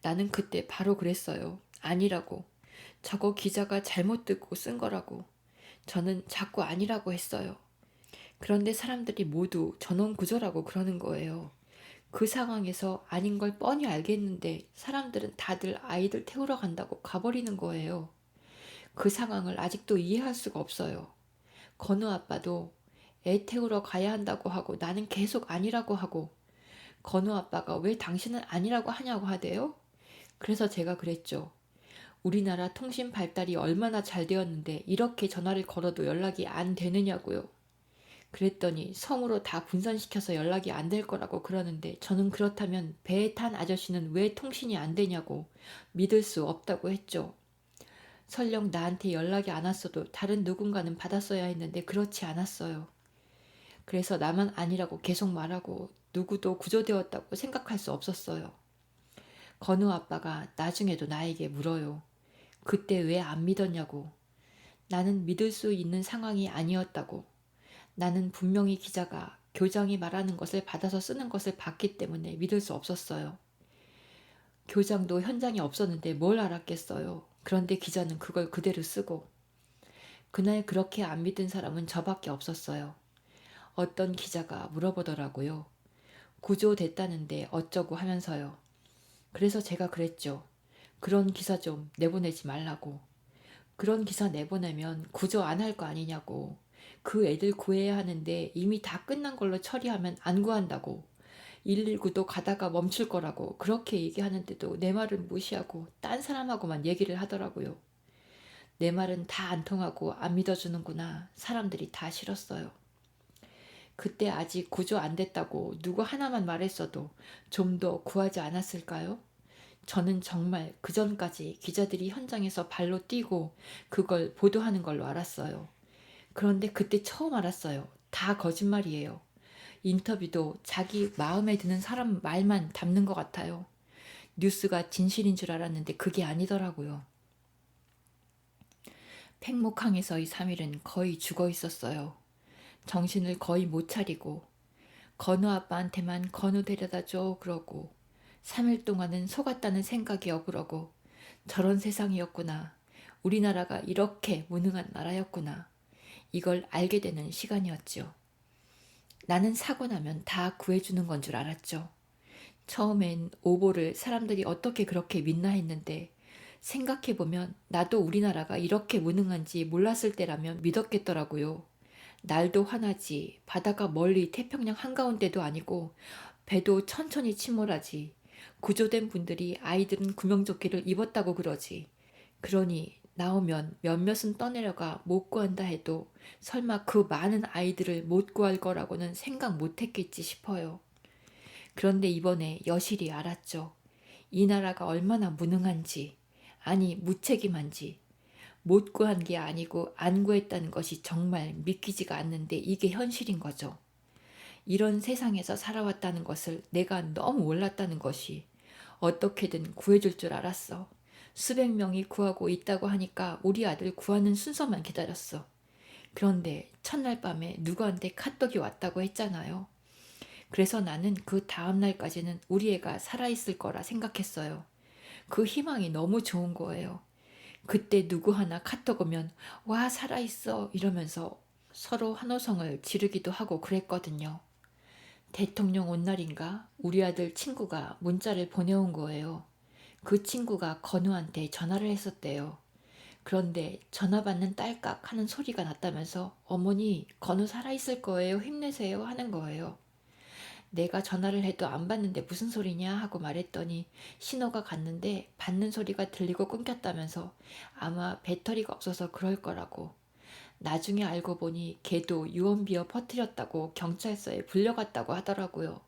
나는 그때 바로 그랬어요. 아니라고. 저거 기자가 잘못 듣고 쓴 거라고. 저는 자꾸 아니라고 했어요. 그런데 사람들이 모두 전원 구조라고 그러는 거예요. 그 상황에서 아닌 걸 뻔히 알겠는데 사람들은 다들 아이들 태우러 간다고 가버리는 거예요. 그 상황을 아직도 이해할 수가 없어요. 건우 아빠도 애 태우러 가야 한다고 하고 나는 계속 아니라고 하고 건우 아빠가 왜 당신은 아니라고 하냐고 하대요? 그래서 제가 그랬죠. 우리나라 통신 발달이 얼마나 잘 되었는데 이렇게 전화를 걸어도 연락이 안 되느냐고요. 그랬더니 성으로 다 분산시켜서 연락이 안 될 거라고 그러는데 저는 그렇다면 배에 탄 아저씨는 왜 통신이 안 되냐고 믿을 수 없다고 했죠. 설령 나한테 연락이 안 왔어도 다른 누군가는 받았어야 했는데 그렇지 않았어요. 그래서 나만 아니라고 계속 말하고 누구도 구조되었다고 생각할 수 없었어요. 건우 아빠가 나중에도 나에게 물어요. 그때 왜 안 믿었냐고. 나는 믿을 수 있는 상황이 아니었다고. 나는 분명히 기자가 교장이 말하는 것을 받아서 쓰는 것을 봤기 때문에 믿을 수 없었어요. 교장도 현장에 없었는데 뭘 알았겠어요. 그런데 기자는 그걸 그대로 쓰고. 그날 그렇게 안 믿은 사람은 저밖에 없었어요. 어떤 기자가 물어보더라고요. 구조됐다는데 어쩌고 하면서요. 그래서 제가 그랬죠. 그런 기사 좀 내보내지 말라고. 그런 기사 내보내면 구조 안 할 거 아니냐고. 그 애들 구해야 하는데 이미 다 끝난 걸로 처리하면 안 구한다고. 119도 가다가 멈출 거라고 그렇게 얘기하는데도 내 말은 무시하고 딴 사람하고만 얘기를 하더라고요. 내 말은 다 안 통하고 안 믿어주는구나. 사람들이 다 싫었어요. 그때 아직 구조 안 됐다고 누구 하나만 말했어도 좀 더 구하지 않았을까요? 저는 정말 그 전까지 기자들이 현장에서 발로 뛰고 그걸 보도하는 걸로 알았어요. 그런데 그때 처음 알았어요. 다 거짓말이에요. 인터뷰도 자기 마음에 드는 사람 말만 담는 것 같아요. 뉴스가 진실인 줄 알았는데 그게 아니더라고요. 팽목항에서의 3일은 거의 죽어 있었어요. 정신을 거의 못 차리고 건우 아빠한테만 건우 데려다 줘 그러고 3일 동안은 속았다는 생각이 억울하고 저런 세상이었구나. 우리나라가 이렇게 무능한 나라였구나. 이걸 알게 되는 시간이었죠. 나는 사고 나면 다 구해주는 건 줄 알았죠. 처음엔 오보를 사람들이 어떻게 그렇게 믿나 했는데 생각해보면 나도 우리나라가 이렇게 무능한지 몰랐을 때라면 믿었겠더라고요. 날도 환하지, 바다가 멀리 태평양 한가운데도 아니고 배도 천천히 침몰하지. 구조된 분들이 아이들은 구명조끼를 입었다고 그러지. 그러니 나오면 몇몇은 떠내려가 못 구한다 해도 설마 그 많은 아이들을 못 구할 거라고는 생각 못 했겠지 싶어요. 그런데 이번에 여실히 알았죠. 이 나라가 얼마나 무능한지, 아니 무책임한지. 못 구한 게 아니고 안 구했다는 것이 정말 믿기지가 않는데 이게 현실인 거죠. 이런 세상에서 살아왔다는 것을 내가 너무 몰랐다는 것이 어떻게든 구해줄 줄 알았어. 수백 명이 구하고 있다고 하니까 우리 아들 구하는 순서만 기다렸어. 그런데 첫날 밤에 누구한테 카톡이 왔다고 했잖아요. 그래서 나는 그 다음 날까지는 우리 애가 살아있을 거라 생각했어요. 그 희망이 너무 좋은 거예요. 그때 누구 하나 카톡 오면 와 살아있어 이러면서 서로 환호성을 지르기도 하고 그랬거든요. 대통령 온 날인가 우리 아들 친구가 문자를 보내온 거예요. 그 친구가 건우한테 전화를 했었대요. 그런데 전화 받는 딸깍 하는 소리가 났다면서 어머니 건우 살아있을 거예요 힘내세요 하는 거예요. 내가 전화를 해도 안 받는데 무슨 소리냐 하고 말했더니 신호가 갔는데 받는 소리가 들리고 끊겼다면서 아마 배터리가 없어서 그럴 거라고. 나중에 알고 보니 걔도 유언비어 퍼뜨렸다고 경찰서에 불려갔다고 하더라고요.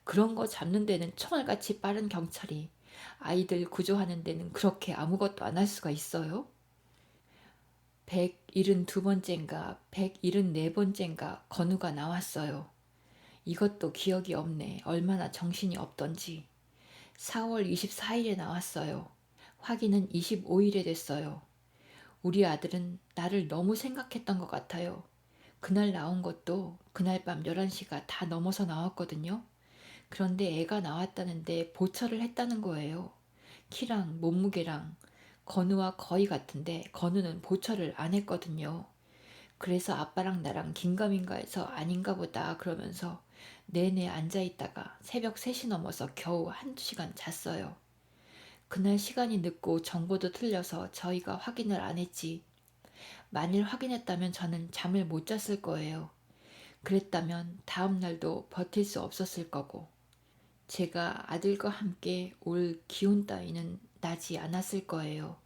그런 거 잡는 데는 총알같이 빠른 경찰이 아이들 구조하는 데는 그렇게 아무것도 안 할 수가 있어요? 172번째인가 174번째인가 건우가 나왔어요. 이것도 기억이 없네. 얼마나 정신이 없던지. 4월 24일에 나왔어요. 확인은 25일에 됐어요. 우리 아들은 나를 너무 생각했던 것 같아요. 그날 나온 것도 그날 밤 11시가 다 넘어서 나왔거든요. 그런데 애가 나왔다는데 보철을 했다는 거예요. 키랑 몸무게랑 건우와 거의 같은데 건우는 보철을 안 했거든요. 그래서 아빠랑 나랑 긴가민가 해서 아닌가 보다 그러면서 내내 앉아있다가 새벽 3시 넘어서 겨우 한두 시간 잤어요. 그날 시간이 늦고 정보도 틀려서 저희가 확인을 안 했지. 만일 확인했다면 저는 잠을 못 잤을 거예요. 그랬다면 다음 날도 버틸 수 없었을 거고. 제가 아들과 함께 올 기운 따위는 나지 않았을 거예요.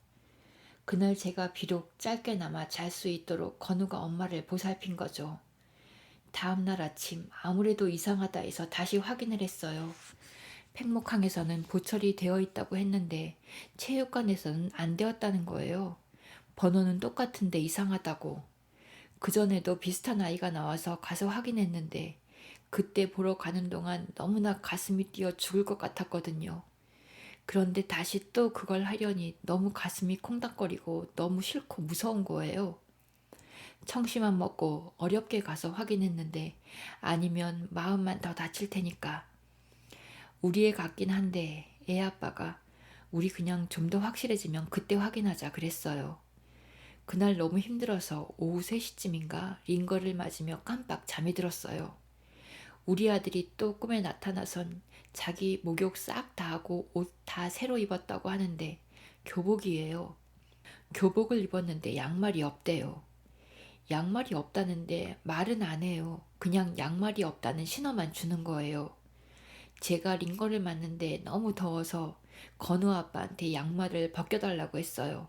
그날 제가 비록 짧게나마 잘 수 있도록 건우가 엄마를 보살핀 거죠. 다음날 아침 아무래도 이상하다 해서 다시 확인을 했어요. 팽목항에서는 보철이 되어 있다고 했는데 체육관에서는 안 되었다는 거예요. 번호는 똑같은데 이상하다고. 그전에도 비슷한 아이가 나와서 가서 확인했는데 그때 보러 가는 동안 너무나 가슴이 뛰어 죽을 것 같았거든요. 그런데 다시 또 그걸 하려니 너무 가슴이 콩닥거리고 너무 싫고 무서운 거예요. 청심환 먹고 어렵게 가서 확인했는데 아니면 마음만 더 다칠 테니까. 우리 애 같긴 한데 애 아빠가 우리 그냥 좀 더 확실해지면 그때 확인하자 그랬어요. 그날 너무 힘들어서 오후 3시쯤인가 링거를 맞으며 깜빡 잠이 들었어요. 우리 아들이 또 꿈에 나타나선 자기 목욕 싹 다 하고 옷 다 새로 입었다고 하는데 교복이에요. 교복을 입었는데 양말이 없대요. 양말이 없다는데 말은 안 해요. 그냥 양말이 없다는 신호만 주는 거예요. 제가 링거를 맞는데 너무 더워서 건우 아빠한테 양말을 벗겨달라고 했어요.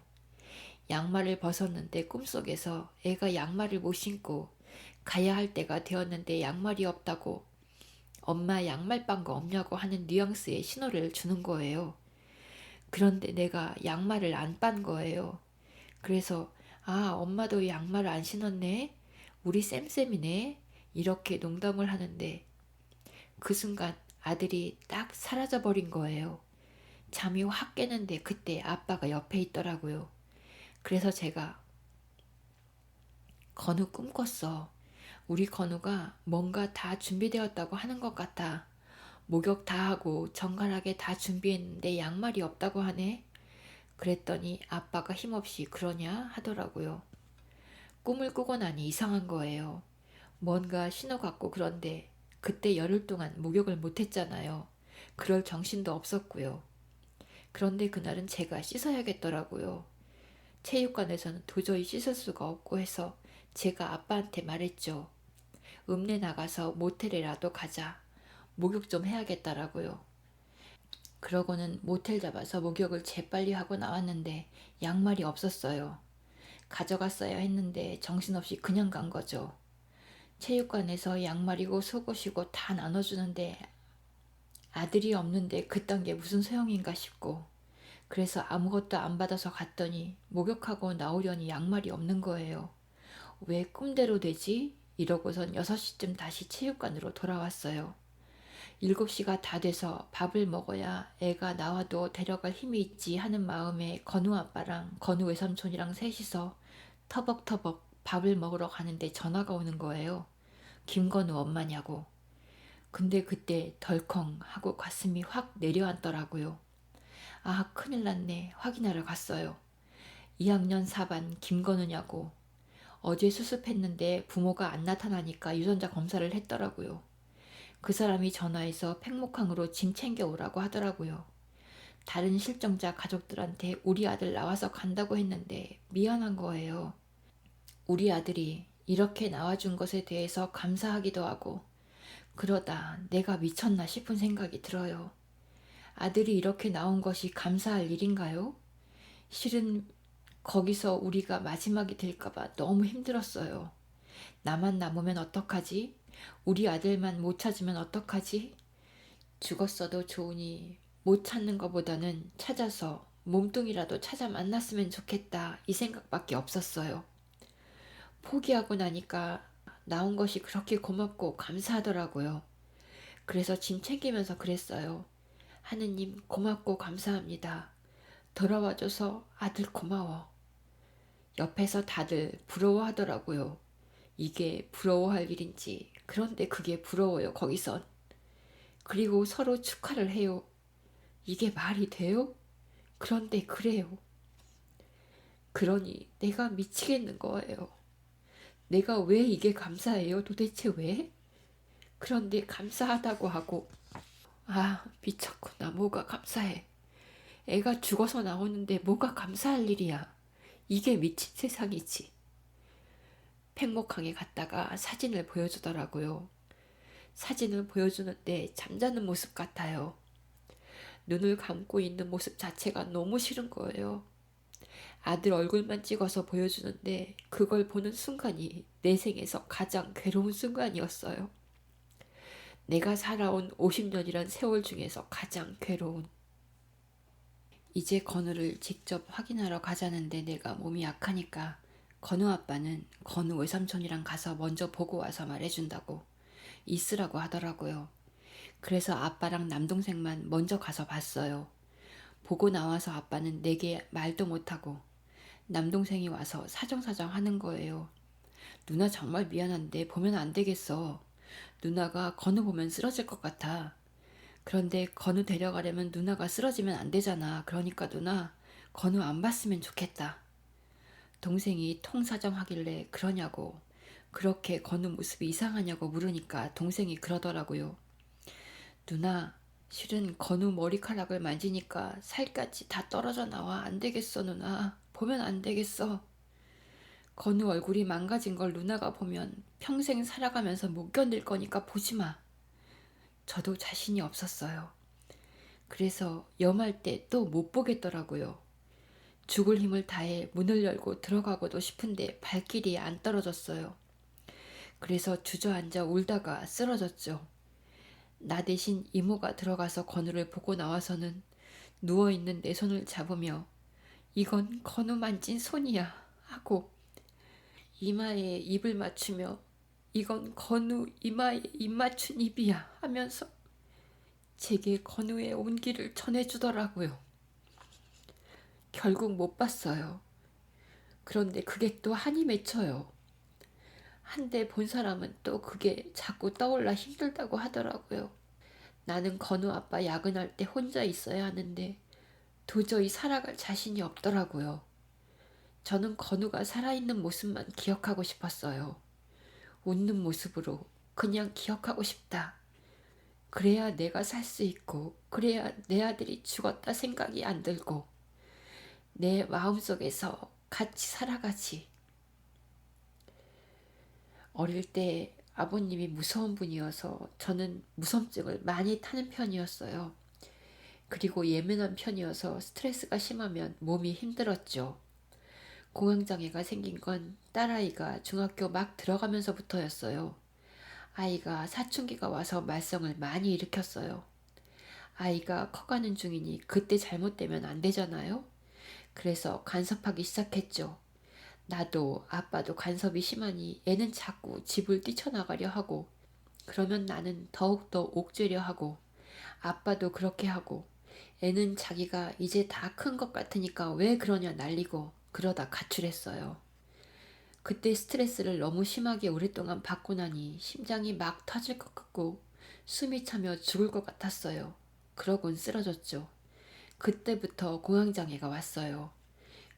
양말을 벗었는데 꿈속에서 애가 양말을 못 신고 가야 할 때가 되었는데 양말이 없다고 엄마 양말 빤 거 없냐고 하는 뉘앙스의 신호를 주는 거예요. 그런데 내가 양말을 안 빤 거예요. 그래서 아 엄마도 양말을 안 신었네? 우리 쌤쌤이네? 이렇게 농담을 하는데 그 순간 아들이 딱 사라져버린 거예요. 잠이 확 깨는데 그때 아빠가 옆에 있더라고요. 그래서 제가 건우 꿈 꿨어. 우리 건우가 뭔가 다 준비되었다고 하는 것 같아. 목욕 다 하고 정갈하게 다 준비했는데 양말이 없다고 하네. 그랬더니 아빠가 힘없이 그러냐 하더라고요. 꿈을 꾸고 나니 이상한 거예요. 뭔가 신호 같고 그런데 그때 열흘 동안 목욕을 못했잖아요. 그럴 정신도 없었고요. 그런데 그날은 제가 씻어야겠더라고요. 체육관에서는 도저히 씻을 수가 없고 해서 제가 아빠한테 말했죠. 읍내 나가서 모텔이라도 가자. 목욕 좀 해야겠다라고요. 그러고는 모텔 잡아서 목욕을 재빨리 하고 나왔는데 양말이 없었어요. 가져갔어야 했는데 정신없이 그냥 간 거죠. 체육관에서 양말이고 속옷이고 다 나눠주는데 아들이 없는데 그딴 게 무슨 소용인가 싶고, 그래서 아무것도 안 받아서 갔더니 목욕하고 나오려니 양말이 없는 거예요. 왜 꿈대로 되지? 이러고선 6시쯤 다시 체육관으로 돌아왔어요. 7시가 다 돼서 밥을 먹어야 애가 나와도 데려갈 힘이 있지 하는 마음에 건우 아빠랑 건우 외삼촌이랑 셋이서 터벅터벅 밥을 먹으러 가는데 전화가 오는 거예요. 김건우 엄마냐고. 근데 그때 덜컹 하고 가슴이 확 내려앉더라고요. 아, 큰일 났네. 확인하러 갔어요. 2학년 4반 김건우냐고. 어제 수습했는데 부모가 안 나타나니까 유전자 검사를 했더라고요. 그 사람이 전화해서 팽목항으로 짐 챙겨오라고 하더라고요. 다른 실종자 가족들한테 우리 아들 나와서 간다고 했는데 미안한 거예요. 우리 아들이 이렇게 나와준 것에 대해서 감사하기도 하고, 그러다 내가 미쳤나 싶은 생각이 들어요. 아들이 이렇게 나온 것이 감사할 일인가요? 실은 거기서 우리가 마지막이 될까봐 너무 힘들었어요. 나만 남으면 어떡하지? 우리 아들만 못 찾으면 어떡하지? 죽었어도 좋으니 못 찾는 것보다는 찾아서 몸뚱이라도 찾아 만났으면 좋겠다, 이 생각밖에 없었어요. 포기하고 나니까 나온 것이 그렇게 고맙고 감사하더라고요. 그래서 짐 챙기면서 그랬어요. 하느님 고맙고 감사합니다. 돌아와줘서 아들 고마워. 옆에서 다들 부러워하더라고요. 이게 부러워할 일인지, 그런데 그게 부러워요, 거기선. 그리고 서로 축하를 해요. 이게 말이 돼요? 그런데 그래요. 그러니 내가 미치겠는 거예요. 내가 왜 이게 감사해요? 도대체 왜? 그런데 감사하다고 하고, 아, 미쳤구나. 뭐가 감사해. 애가 죽어서 나오는데 뭐가 감사할 일이야. 이게 미친 세상이지. 팽목항에 갔다가 사진을 보여주더라고요. 사진을 보여주는데 잠자는 모습 같아요. 눈을 감고 있는 모습 자체가 너무 싫은 거예요. 아들 얼굴만 찍어서 보여주는데 그걸 보는 순간이 내 생에서 가장 괴로운 순간이었어요. 내가 살아온 50년이란 세월 중에서 가장 괴로운. 이제 건우를 직접 확인하러 가자는데 내가 몸이 약하니까 건우 아빠는 건우 외삼촌이랑 가서 먼저 보고 와서 말해준다고 있으라고 하더라고요. 그래서 아빠랑 남동생만 먼저 가서 봤어요. 보고 나와서 아빠는 내게 말도 못하고 남동생이 와서 사정사정 하는 거예요. 누나 정말 미안한데 보면 안 되겠어. 누나가 건우 보면 쓰러질 것 같아. 그런데 건우 데려가려면 누나가 쓰러지면 안 되잖아. 그러니까 누나, 건우 안 봤으면 좋겠다. 동생이 통사정하길래 그러냐고, 그렇게 건우 모습이 이상하냐고 물으니까 동생이 그러더라고요. 누나, 실은 건우 머리카락을 만지니까 살까지 다 떨어져 나와. 안 되겠어 누나. 보면 안 되겠어. 건우 얼굴이 망가진 걸 누나가 보면 평생 살아가면서 못 견딜 거니까 보지 마. 저도 자신이 없었어요. 그래서 염할 때 또 못 보겠더라고요. 죽을 힘을 다해 문을 열고 들어가고도 싶은데 발길이 안 떨어졌어요. 그래서 주저앉아 울다가 쓰러졌죠. 나 대신 이모가 들어가서 건우를 보고 나와서는 누워있는 내 손을 잡으며 이건 건우 만진 손이야 하고 이마에 입을 맞추며 이건 건우 이마에 입 맞춘 입이야 하면서 제게 건우의 온기를 전해주더라고요. 결국 못 봤어요. 그런데 그게 또 한이 맺혀요. 한데 본 사람은 또 그게 자꾸 떠올라 힘들다고 하더라고요. 나는 건우 아빠 야근할 때 혼자 있어야 하는데 도저히 살아갈 자신이 없더라고요. 저는 건우가 살아있는 모습만 기억하고 싶었어요. 웃는 모습으로 그냥 기억하고 싶다. 그래야 내가 살 수 있고, 그래야 내 아들이 죽었다 생각이 안 들고, 내 마음속에서 같이 살아가지. 어릴 때 아버님이 무서운 분이어서 저는 무섭증을 많이 타는 편이었어요. 그리고 예민한 편이어서 스트레스가 심하면 몸이 힘들었죠. 공황장애가 생긴 건 딸아이가 중학교 막 들어가면서부터였어요. 아이가 사춘기가 와서 말썽을 많이 일으켰어요. 아이가 커가는 중이니 그때 잘못되면 안 되잖아요. 그래서 간섭하기 시작했죠. 나도 아빠도 간섭이 심하니 애는 자꾸 집을 뛰쳐나가려 하고, 그러면 나는 더욱더 옥죄려 하고, 아빠도 그렇게 하고, 애는 자기가 이제 다 큰 것 같으니까 왜 그러냐 난리고, 그러다 가출했어요. 그때 스트레스를 너무 심하게 오랫동안 받고 나니 심장이 막 터질 것 같고 숨이 차며 죽을 것 같았어요. 그러곤 쓰러졌죠. 그때부터 공황장애가 왔어요.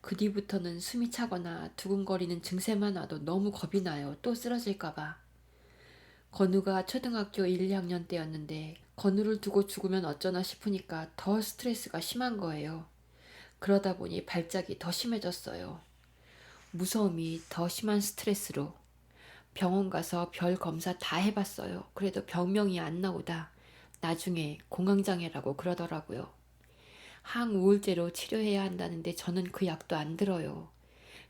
그 뒤부터는 숨이 차거나 두근거리는 증세만 와도 너무 겁이 나요. 또 쓰러질까봐. 건우가 초등학교 1, 2학년 때였는데 건우를 두고 죽으면 어쩌나 싶으니까 더 스트레스가 심한 거예요. 그러다 보니 발작이 더 심해졌어요. 무서움이 더 심한 스트레스로 병원 가서 별 검사 다 해봤어요. 그래도 병명이 안 나오다 나중에 공황장애라고 그러더라고요. 항우울제로 치료해야 한다는데 저는 그 약도 안 들어요.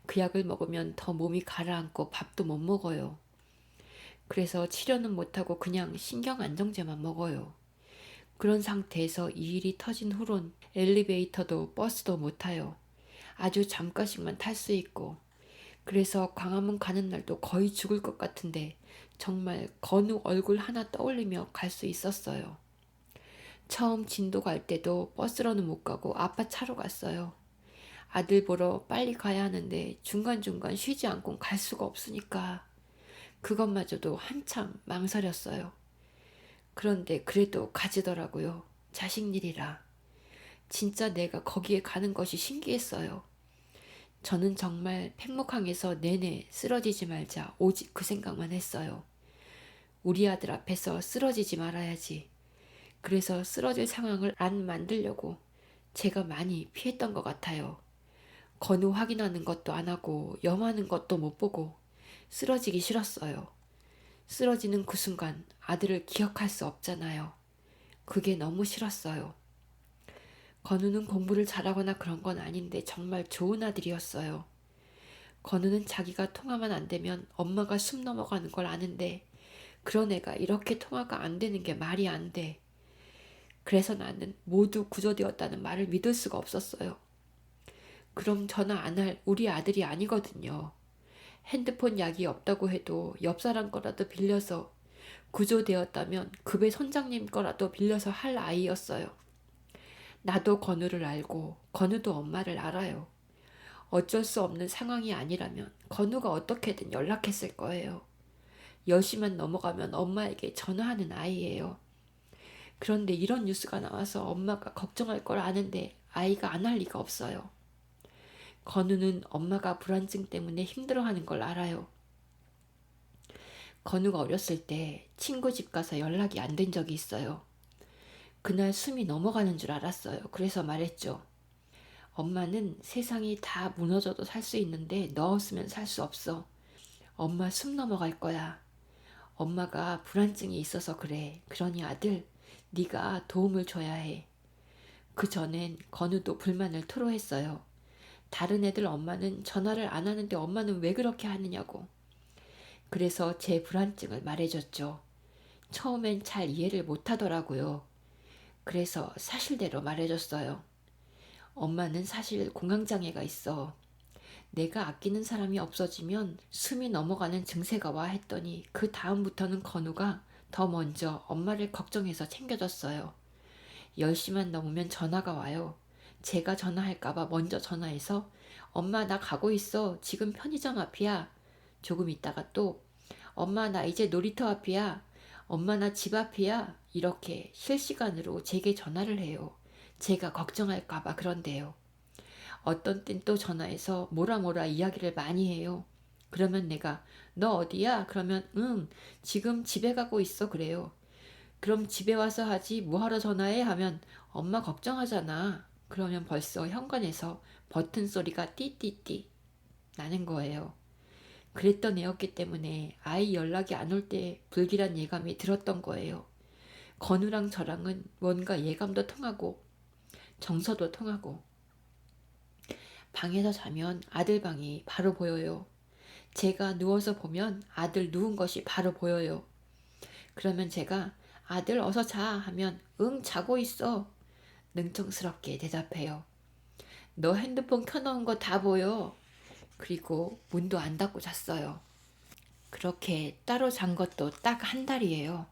그 약을 먹으면 더 몸이 가라앉고 밥도 못 먹어요. 그래서 치료는 못하고 그냥 신경안정제만 먹어요. 그런 상태에서 이 일이 터진 후론 엘리베이터도 버스도 못 타요. 아주 잠깐씩만 탈 수 있고, 그래서 광화문 가는 날도 거의 죽을 것 같은데 정말 건우 얼굴 하나 떠올리며 갈 수 있었어요. 처음 진도 갈 때도 버스로는 못 가고 아빠 차로 갔어요. 아들 보러 빨리 가야 하는데 중간중간 쉬지 않고 갈 수가 없으니까 그것마저도 한참 망설였어요. 그런데 그래도 가지더라고요. 자식 일이라. 진짜 내가 거기에 가는 것이 신기했어요. 저는 정말 팽목항에서 내내 쓰러지지 말자 오직 그 생각만 했어요. 우리 아들 앞에서 쓰러지지 말아야지. 그래서 쓰러질 상황을 안 만들려고 제가 많이 피했던 것 같아요. 건우 확인하는 것도 안 하고 염하는 것도 못 보고 쓰러지기 싫었어요. 쓰러지는 그 순간 아들을 기억할 수 없잖아요. 그게 너무 싫었어요. 건우는 공부를 잘하거나 그런 건 아닌데 정말 좋은 아들이었어요. 건우는 자기가 통화만 안 되면 엄마가 숨 넘어가는 걸 아는데 그런 애가 이렇게 통화가 안 되는 게 말이 안 돼. 그래서 나는 모두 구조되었다는 말을 믿을 수가 없었어요. 그럼 전화 안 할 우리 아들이 아니거든요. 핸드폰 약이 없다고 해도 옆 사람 거라도 빌려서 구조되었다면 급의 선장님 거라도 빌려서 할 아이였어요. 나도 건우를 알고 건우도 엄마를 알아요. 어쩔 수 없는 상황이 아니라면 건우가 어떻게든 연락했을 거예요. 10시만 넘어가면 엄마에게 전화하는 아이예요. 그런데 이런 뉴스가 나와서 엄마가 걱정할 걸 아는데 아이가 안 할 리가 없어요. 건우는 엄마가 불안증 때문에 힘들어하는 걸 알아요. 건우가 어렸을 때 친구 집 가서 연락이 안 된 적이 있어요. 그날 숨이 넘어가는 줄 알았어요. 그래서 말했죠. 엄마는 세상이 다 무너져도 살 수 있는데 너 없으면 살 수 없어. 엄마 숨 넘어갈 거야. 엄마가 불안증이 있어서 그래. 그러니 아들, 네가 도움을 줘야 해. 그 전엔 건우도 불만을 토로했어요. 다른 애들 엄마는 전화를 안 하는데 엄마는 왜 그렇게 하느냐고. 그래서 제 불안증을 말해줬죠. 처음엔 잘 이해를 못하더라고요. 그래서 사실대로 말해줬어요. 엄마는 사실 공황장애가 있어. 내가 아끼는 사람이 없어지면 숨이 넘어가는 증세가 와 했더니 그 다음부터는 건우가 더 먼저 엄마를 걱정해서 챙겨줬어요. 10시만 넘으면 전화가 와요. 제가 전화할까봐 먼저 전화해서 엄마 나 가고 있어. 지금 편의점 앞이야. 조금 있다가 또 엄마 나 이제 놀이터 앞이야. 엄마 나 집 앞이야. 이렇게 실시간으로 제게 전화를 해요. 제가 걱정할까봐 그런데요. 어떤 땐 또 전화해서 뭐라 이야기를 많이 해요. 그러면 내가 너 어디야? 그러면 응 지금 집에 가고 있어 그래요. 그럼 집에 와서 하지 뭐하러 전화해 하면 엄마 걱정하잖아. 그러면 벌써 현관에서 버튼 소리가 띠띠띠 나는 거예요. 그랬던 애였기 때문에 아이 연락이 안 올 때 불길한 예감이 들었던 거예요. 건우랑 저랑은 뭔가 예감도 통하고 정서도 통하고 방에서 자면 아들 방이 바로 보여요. 제가 누워서 보면 아들 누운 것이 바로 보여요. 그러면 제가 아들 어서 자 하면 응 자고 있어 능청스럽게 대답해요. 너 핸드폰 켜놓은 거 다 보여. 그리고 문도 안 닫고 잤어요. 그렇게 따로 잔 것도 딱 한 달이에요.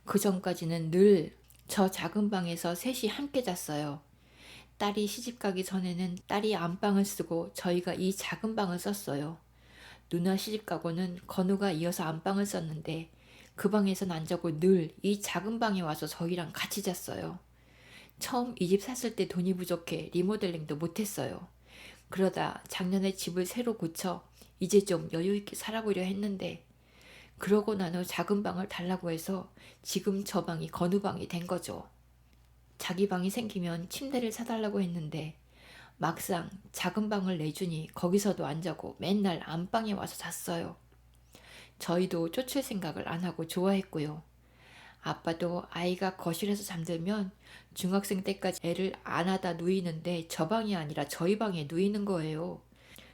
그 전까지는 늘 저 작은 방에서 셋이 함께 잤어요. 딸이 시집가기 전에는 딸이 안방을 쓰고 저희가 이 작은 방을 썼어요. 누나 시집가고는 건우가 이어서 안방을 썼는데 그 방에선 안 자고 늘 이 작은 방에 와서 저희랑 같이 잤어요. 처음 이 집 샀을 때 돈이 부족해 리모델링도 못했어요. 그러다 작년에 집을 새로 고쳐 이제 좀 여유있게 살아보려 했는데 그러고 난 후 작은 방을 달라고 해서 지금 저 방이 건우 방이 된 거죠. 자기 방이 생기면 침대를 사달라고 했는데 막상 작은 방을 내주니 거기서도 안 자고 맨날 안방에 와서 잤어요. 저희도 쫓을 생각을 안 하고 좋아했고요. 아빠도 아이가 거실에서 잠들면 중학생 때까지 애를 안아다 누이는데 저 방이 아니라 저희 방에 누이는 거예요.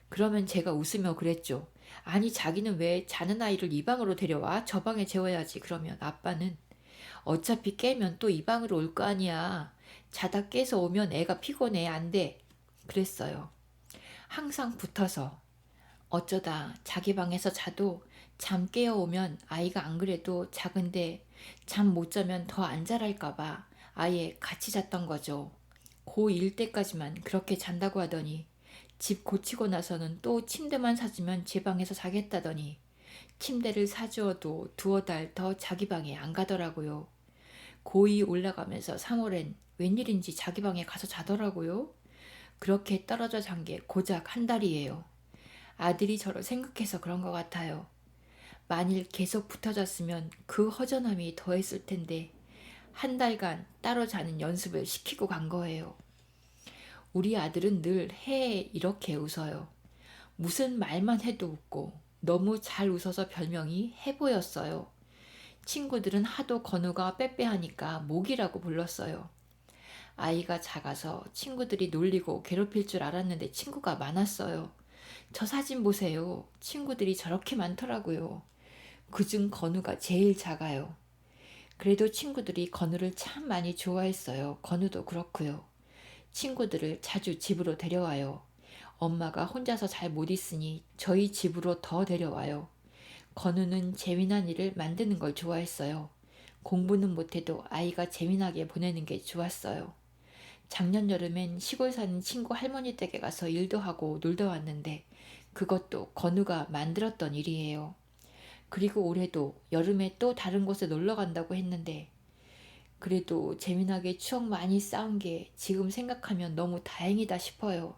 그러면 제가 웃으며 그랬죠. 아니 자기는 왜 자는 아이를 이 방으로 데려와? 저 방에 재워야지. 그러면 아빠는 어차피 깨면 또 이 방으로 올 거 아니야. 자다 깨서 오면 애가 피곤해. 안 돼. 그랬어요. 항상 붙어서 어쩌다 자기 방에서 자도 잠 깨어오면 아이가 안 그래도 작은데 잠 못 자면 더 안 자랄까봐 아예 같이 잤던 거죠. 고1 때까지만 그렇게 잔다고 하더니 집 고치고 나서는 또 침대만 사주면 제 방에서 자겠다더니 침대를 사주어도 두어 달 더 자기 방에 안 가더라고요. 고2 올라가면서 3월엔 웬일인지 자기 방에 가서 자더라고요. 그렇게 떨어져 잔 게 고작 한 달이에요. 아들이 저를 생각해서 그런 것 같아요. 만일 계속 붙어졌으면 그 허전함이 더했을 텐데 한 달간 따로 자는 연습을 시키고 간 거예요. 우리 아들은 늘 해에 이렇게 웃어요. 무슨 말만 해도 웃고 너무 잘 웃어서 별명이 해보였어요. 친구들은 하도 건우가 빼빼하니까 모기라고 불렀어요. 아이가 작아서 친구들이 놀리고 괴롭힐 줄 알았는데 친구가 많았어요. 저 사진 보세요. 친구들이 저렇게 많더라고요. 그중 건우가 제일 작아요. 그래도 친구들이 건우를 참 많이 좋아했어요. 건우도 그렇고요. 친구들을 자주 집으로 데려와요. 엄마가 혼자서 잘 못 있으니 저희 집으로 더 데려와요. 건우는 재미난 일을 만드는 걸 좋아했어요. 공부는 못해도 아이가 재미나게 보내는 게 좋았어요. 작년 여름엔 시골 사는 친구 할머니 댁에 가서 일도 하고 놀다 왔는데 그것도 건우가 만들었던 일이에요. 그리고 올해도 여름에 또 다른 곳에 놀러 간다고 했는데 그래도 재미나게 추억 많이 쌓은 게 지금 생각하면 너무 다행이다 싶어요.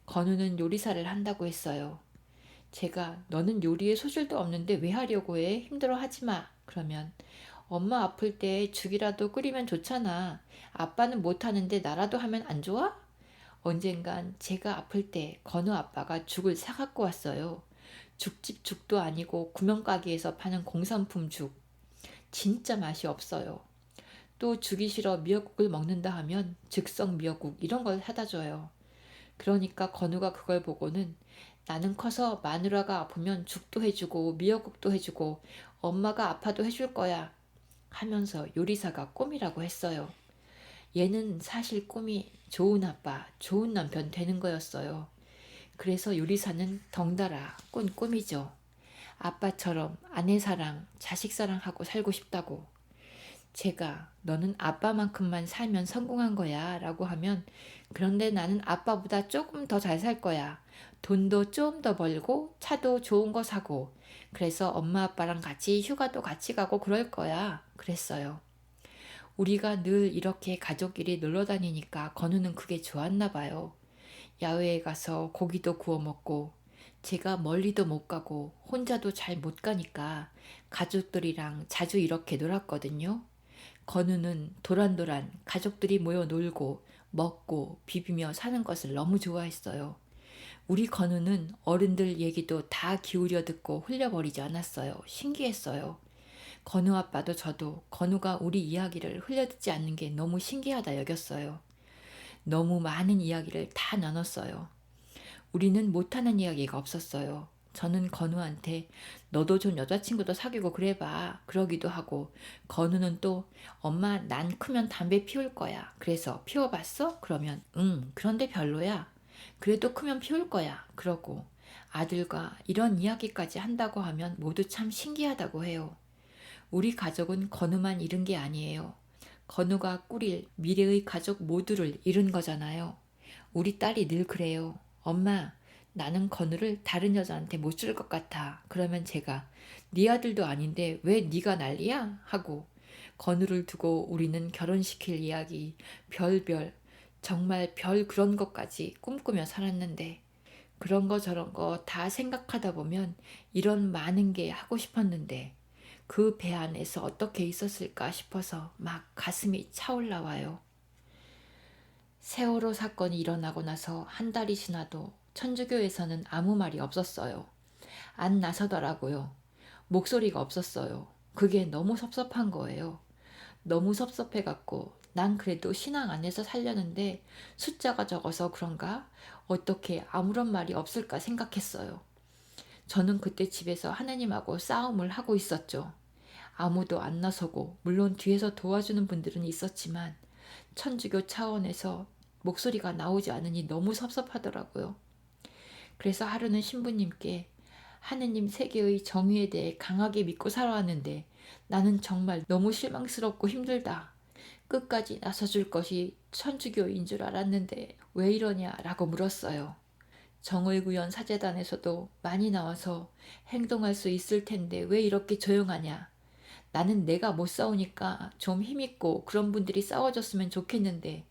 건우는 요리사를 한다고 했어요. 제가 너는 요리에 소질도 없는데 왜 하려고 해? 힘들어 하지 마. 그러면 엄마 아플 때 죽이라도 끓이면 좋잖아. 아빠는 못하는데 나라도 하면 안 좋아? 언젠간 제가 아플 때 건우 아빠가 죽을 사갖고 왔어요. 죽집 죽도 아니고 구멍가게에서 파는 공산품 죽. 진짜 맛이 없어요. 또 죽이 싫어 미역국을 먹는다 하면 즉석 미역국 이런 걸 사다 줘요. 그러니까 건우가 그걸 보고는 나는 커서 마누라가 아프면 죽도 해주고 미역국도 해주고 엄마가 아파도 해줄 거야 하면서 요리사가 꿈이라고 했어요. 얘는 사실 꿈이 좋은 아빠, 좋은 남편 되는 거였어요. 그래서 요리사는 덩달아 꾼 꿈이죠. 아빠처럼 아내 사랑, 자식 사랑하고 살고 싶다고. 제가 너는 아빠만큼만 살면 성공한 거야 라고 하면 그런데 나는 아빠보다 조금 더 잘 살 거야. 돈도 좀 더 벌고 차도 좋은 거 사고 그래서 엄마 아빠랑 같이 휴가도 같이 가고 그럴 거야. 그랬어요. 우리가 늘 이렇게 가족끼리 놀러 다니니까 건우는 그게 좋았나 봐요. 야외에 가서 고기도 구워 먹고 제가 멀리도 못 가고 혼자도 잘 못 가니까 가족들이랑 자주 이렇게 놀았거든요. 건우는 도란도란 가족들이 모여 놀고 먹고 비비며 사는 것을 너무 좋아했어요. 우리 건우는 어른들 얘기도 다 기울여 듣고 흘려버리지 않았어요. 신기했어요. 건우 아빠도 저도 건우가 우리 이야기를 흘려듣지 않는 게 너무 신기하다 여겼어요. 너무 많은 이야기를 다 나눴어요. 우리는 못하는 이야기가 없었어요. 저는 건우한테 너도 좀 여자친구도 사귀고 그래봐 그러기도 하고, 건우는 또 엄마 난 크면 담배 피울 거야. 그래서 피워봤어? 그러면 응 그런데 별로야. 그래도 크면 피울 거야. 그러고 아들과 이런 이야기까지 한다고 하면 모두 참 신기하다고 해요. 우리 가족은 건우만 잃은 게 아니에요. 건우가 꾸릴 미래의 가족 모두를 잃은 거잖아요. 우리 딸이 늘 그래요. 엄마, 나는 건우를 다른 여자한테 못 줄 것 같아. 그러면 제가 네 아들도 아닌데 왜 네가 난리야? 하고 건우를 두고 우리는 결혼시킬 이야기 별별, 정말 별 그런 것까지 꿈꾸며 살았는데, 그런 거 저런 거 다 생각하다 보면 이런 많은 게 하고 싶었는데 그 배 안에서 어떻게 있었을까 싶어서 막 가슴이 차올라와요. 세월호 사건이 일어나고 나서 한 달이 지나도 천주교에서는 아무 말이 없었어요. 안 나서더라고요. 목소리가 없었어요. 그게 너무 섭섭한 거예요. 너무 섭섭해갖고 난 그래도 신앙 안에서 살려는데 숫자가 적어서 그런가? 어떻게 아무런 말이 없을까 생각했어요. 저는 그때 집에서 하나님하고 싸움을 하고 있었죠. 아무도 안 나서고 물론 뒤에서 도와주는 분들은 있었지만 천주교 차원에서 목소리가 나오지 않으니 너무 섭섭하더라고요. 그래서 하루는 신부님께 하느님 세계의 정의에 대해 강하게 믿고 살아왔는데 나는 정말 너무 실망스럽고 힘들다. 끝까지 나서줄 것이 천주교인 줄 알았는데 왜 이러냐라고 물었어요. 정의구현 사재단에서도 많이 나와서 행동할 수 있을 텐데 왜 이렇게 조용하냐. 나는 내가 못 싸우니까 좀 힘있고 그런 분들이 싸워줬으면 좋겠는데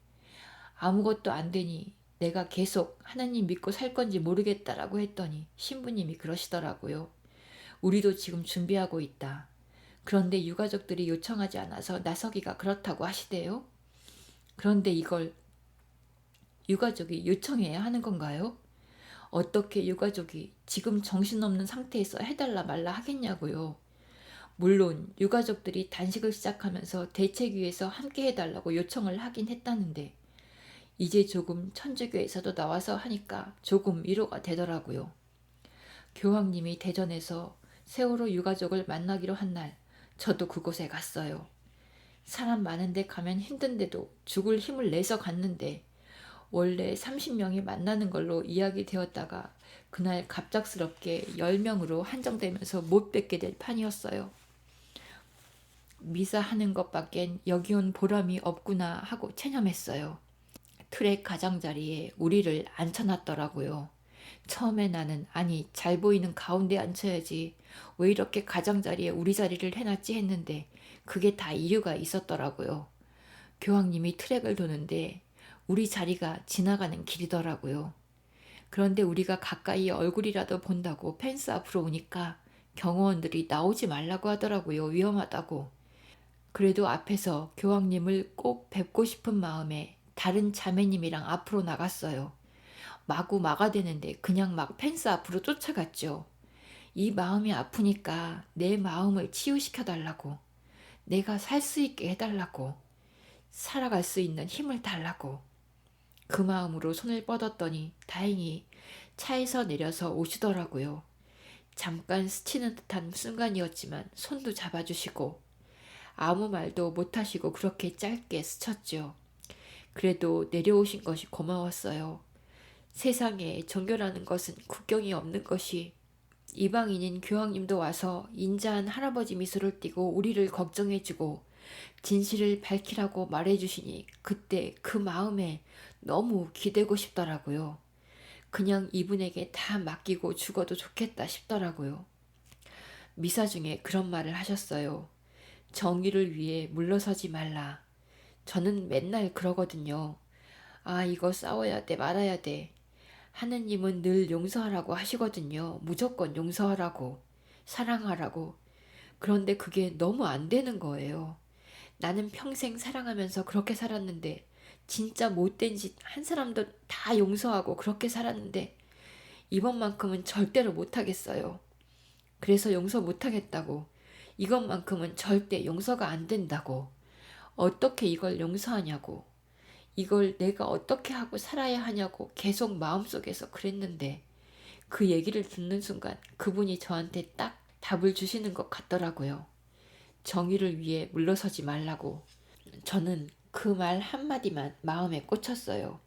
아무것도 안 되니 내가 계속 하나님 믿고 살 건지 모르겠다라고 했더니 신부님이 그러시더라고요. 우리도 지금 준비하고 있다. 그런데 유가족들이 요청하지 않아서 나서기가 그렇다고 하시대요. 그런데 이걸 유가족이 요청해야 하는 건가요? 어떻게 유가족이 지금 정신없는 상태에서 해달라 말라 하겠냐고요. 물론 유가족들이 단식을 시작하면서 대책위에서 함께 해달라고 요청을 하긴 했다는데 이제 조금 천주교에서도 나와서 하니까 조금 위로가 되더라고요. 교황님이 대전에서 세월호 유가족을 만나기로 한 날 저도 그곳에 갔어요. 사람 많은데 가면 힘든데도 죽을 힘을 내서 갔는데 원래 30명이 만나는 걸로 이야기되었다가 그날 갑작스럽게 10명으로 한정되면서 못 뵙게 될 판이었어요. 미사하는 것밖엔 여기 온 보람이 없구나 하고 체념했어요. 트랙 가장자리에 우리를 앉혀놨더라고요. 처음에 나는 아니 잘 보이는 가운데 앉혀야지 왜 이렇게 가장자리에 우리 자리를 해놨지 했는데 그게 다 이유가 있었더라고요. 교황님이 트랙을 도는데 우리 자리가 지나가는 길이더라고요. 그런데 우리가 가까이 얼굴이라도 본다고 펜스 앞으로 오니까 경호원들이 나오지 말라고 하더라고요. 위험하다고. 그래도 앞에서 교황님을 꼭 뵙고 싶은 마음에 다른 자매님이랑 앞으로 나갔어요. 마구 막아대는데 그냥 막 펜스 앞으로 쫓아갔죠. 이 마음이 아프니까 내 마음을 치유시켜달라고, 내가 살 수 있게 해달라고, 살아갈 수 있는 힘을 달라고. 그 마음으로 손을 뻗었더니 다행히 차에서 내려서 오시더라고요. 잠깐 스치는 듯한 순간이었지만 손도 잡아주시고 아무 말도 못하시고 그렇게 짧게 스쳤죠. 그래도 내려오신 것이 고마웠어요. 세상에 종교라는 것은 국경이 없는 것이, 이방인인 교황님도 와서 인자한 할아버지 미소를 띠고 우리를 걱정해주고 진실을 밝히라고 말해주시니 그때 그 마음에 너무 기대고 싶더라고요. 그냥 이분에게 다 맡기고 죽어도 좋겠다 싶더라고요. 미사 중에 그런 말을 하셨어요. 정의를 위해 물러서지 말라. 저는 맨날 그러거든요. 아, 이거 싸워야 돼, 말아야 돼. 하느님은 늘 용서하라고 하시거든요. 무조건 용서하라고, 사랑하라고. 그런데 그게 너무 안 되는 거예요. 나는 평생 사랑하면서 그렇게 살았는데, 진짜 못된 짓 한 사람도 다 용서하고 그렇게 살았는데, 이번만큼은 절대로 못하겠어요. 그래서 용서 못하겠다고. 이것만큼은 절대 용서가 안 된다고. 어떻게 이걸 용서하냐고. 이걸 내가 어떻게 하고 살아야 하냐고 계속 마음속에서 그랬는데 그 얘기를 듣는 순간 그분이 저한테 딱 답을 주시는 것 같더라고요. 정의를 위해 물러서지 말라고. 저는 그 말 한마디만 마음에 꽂혔어요.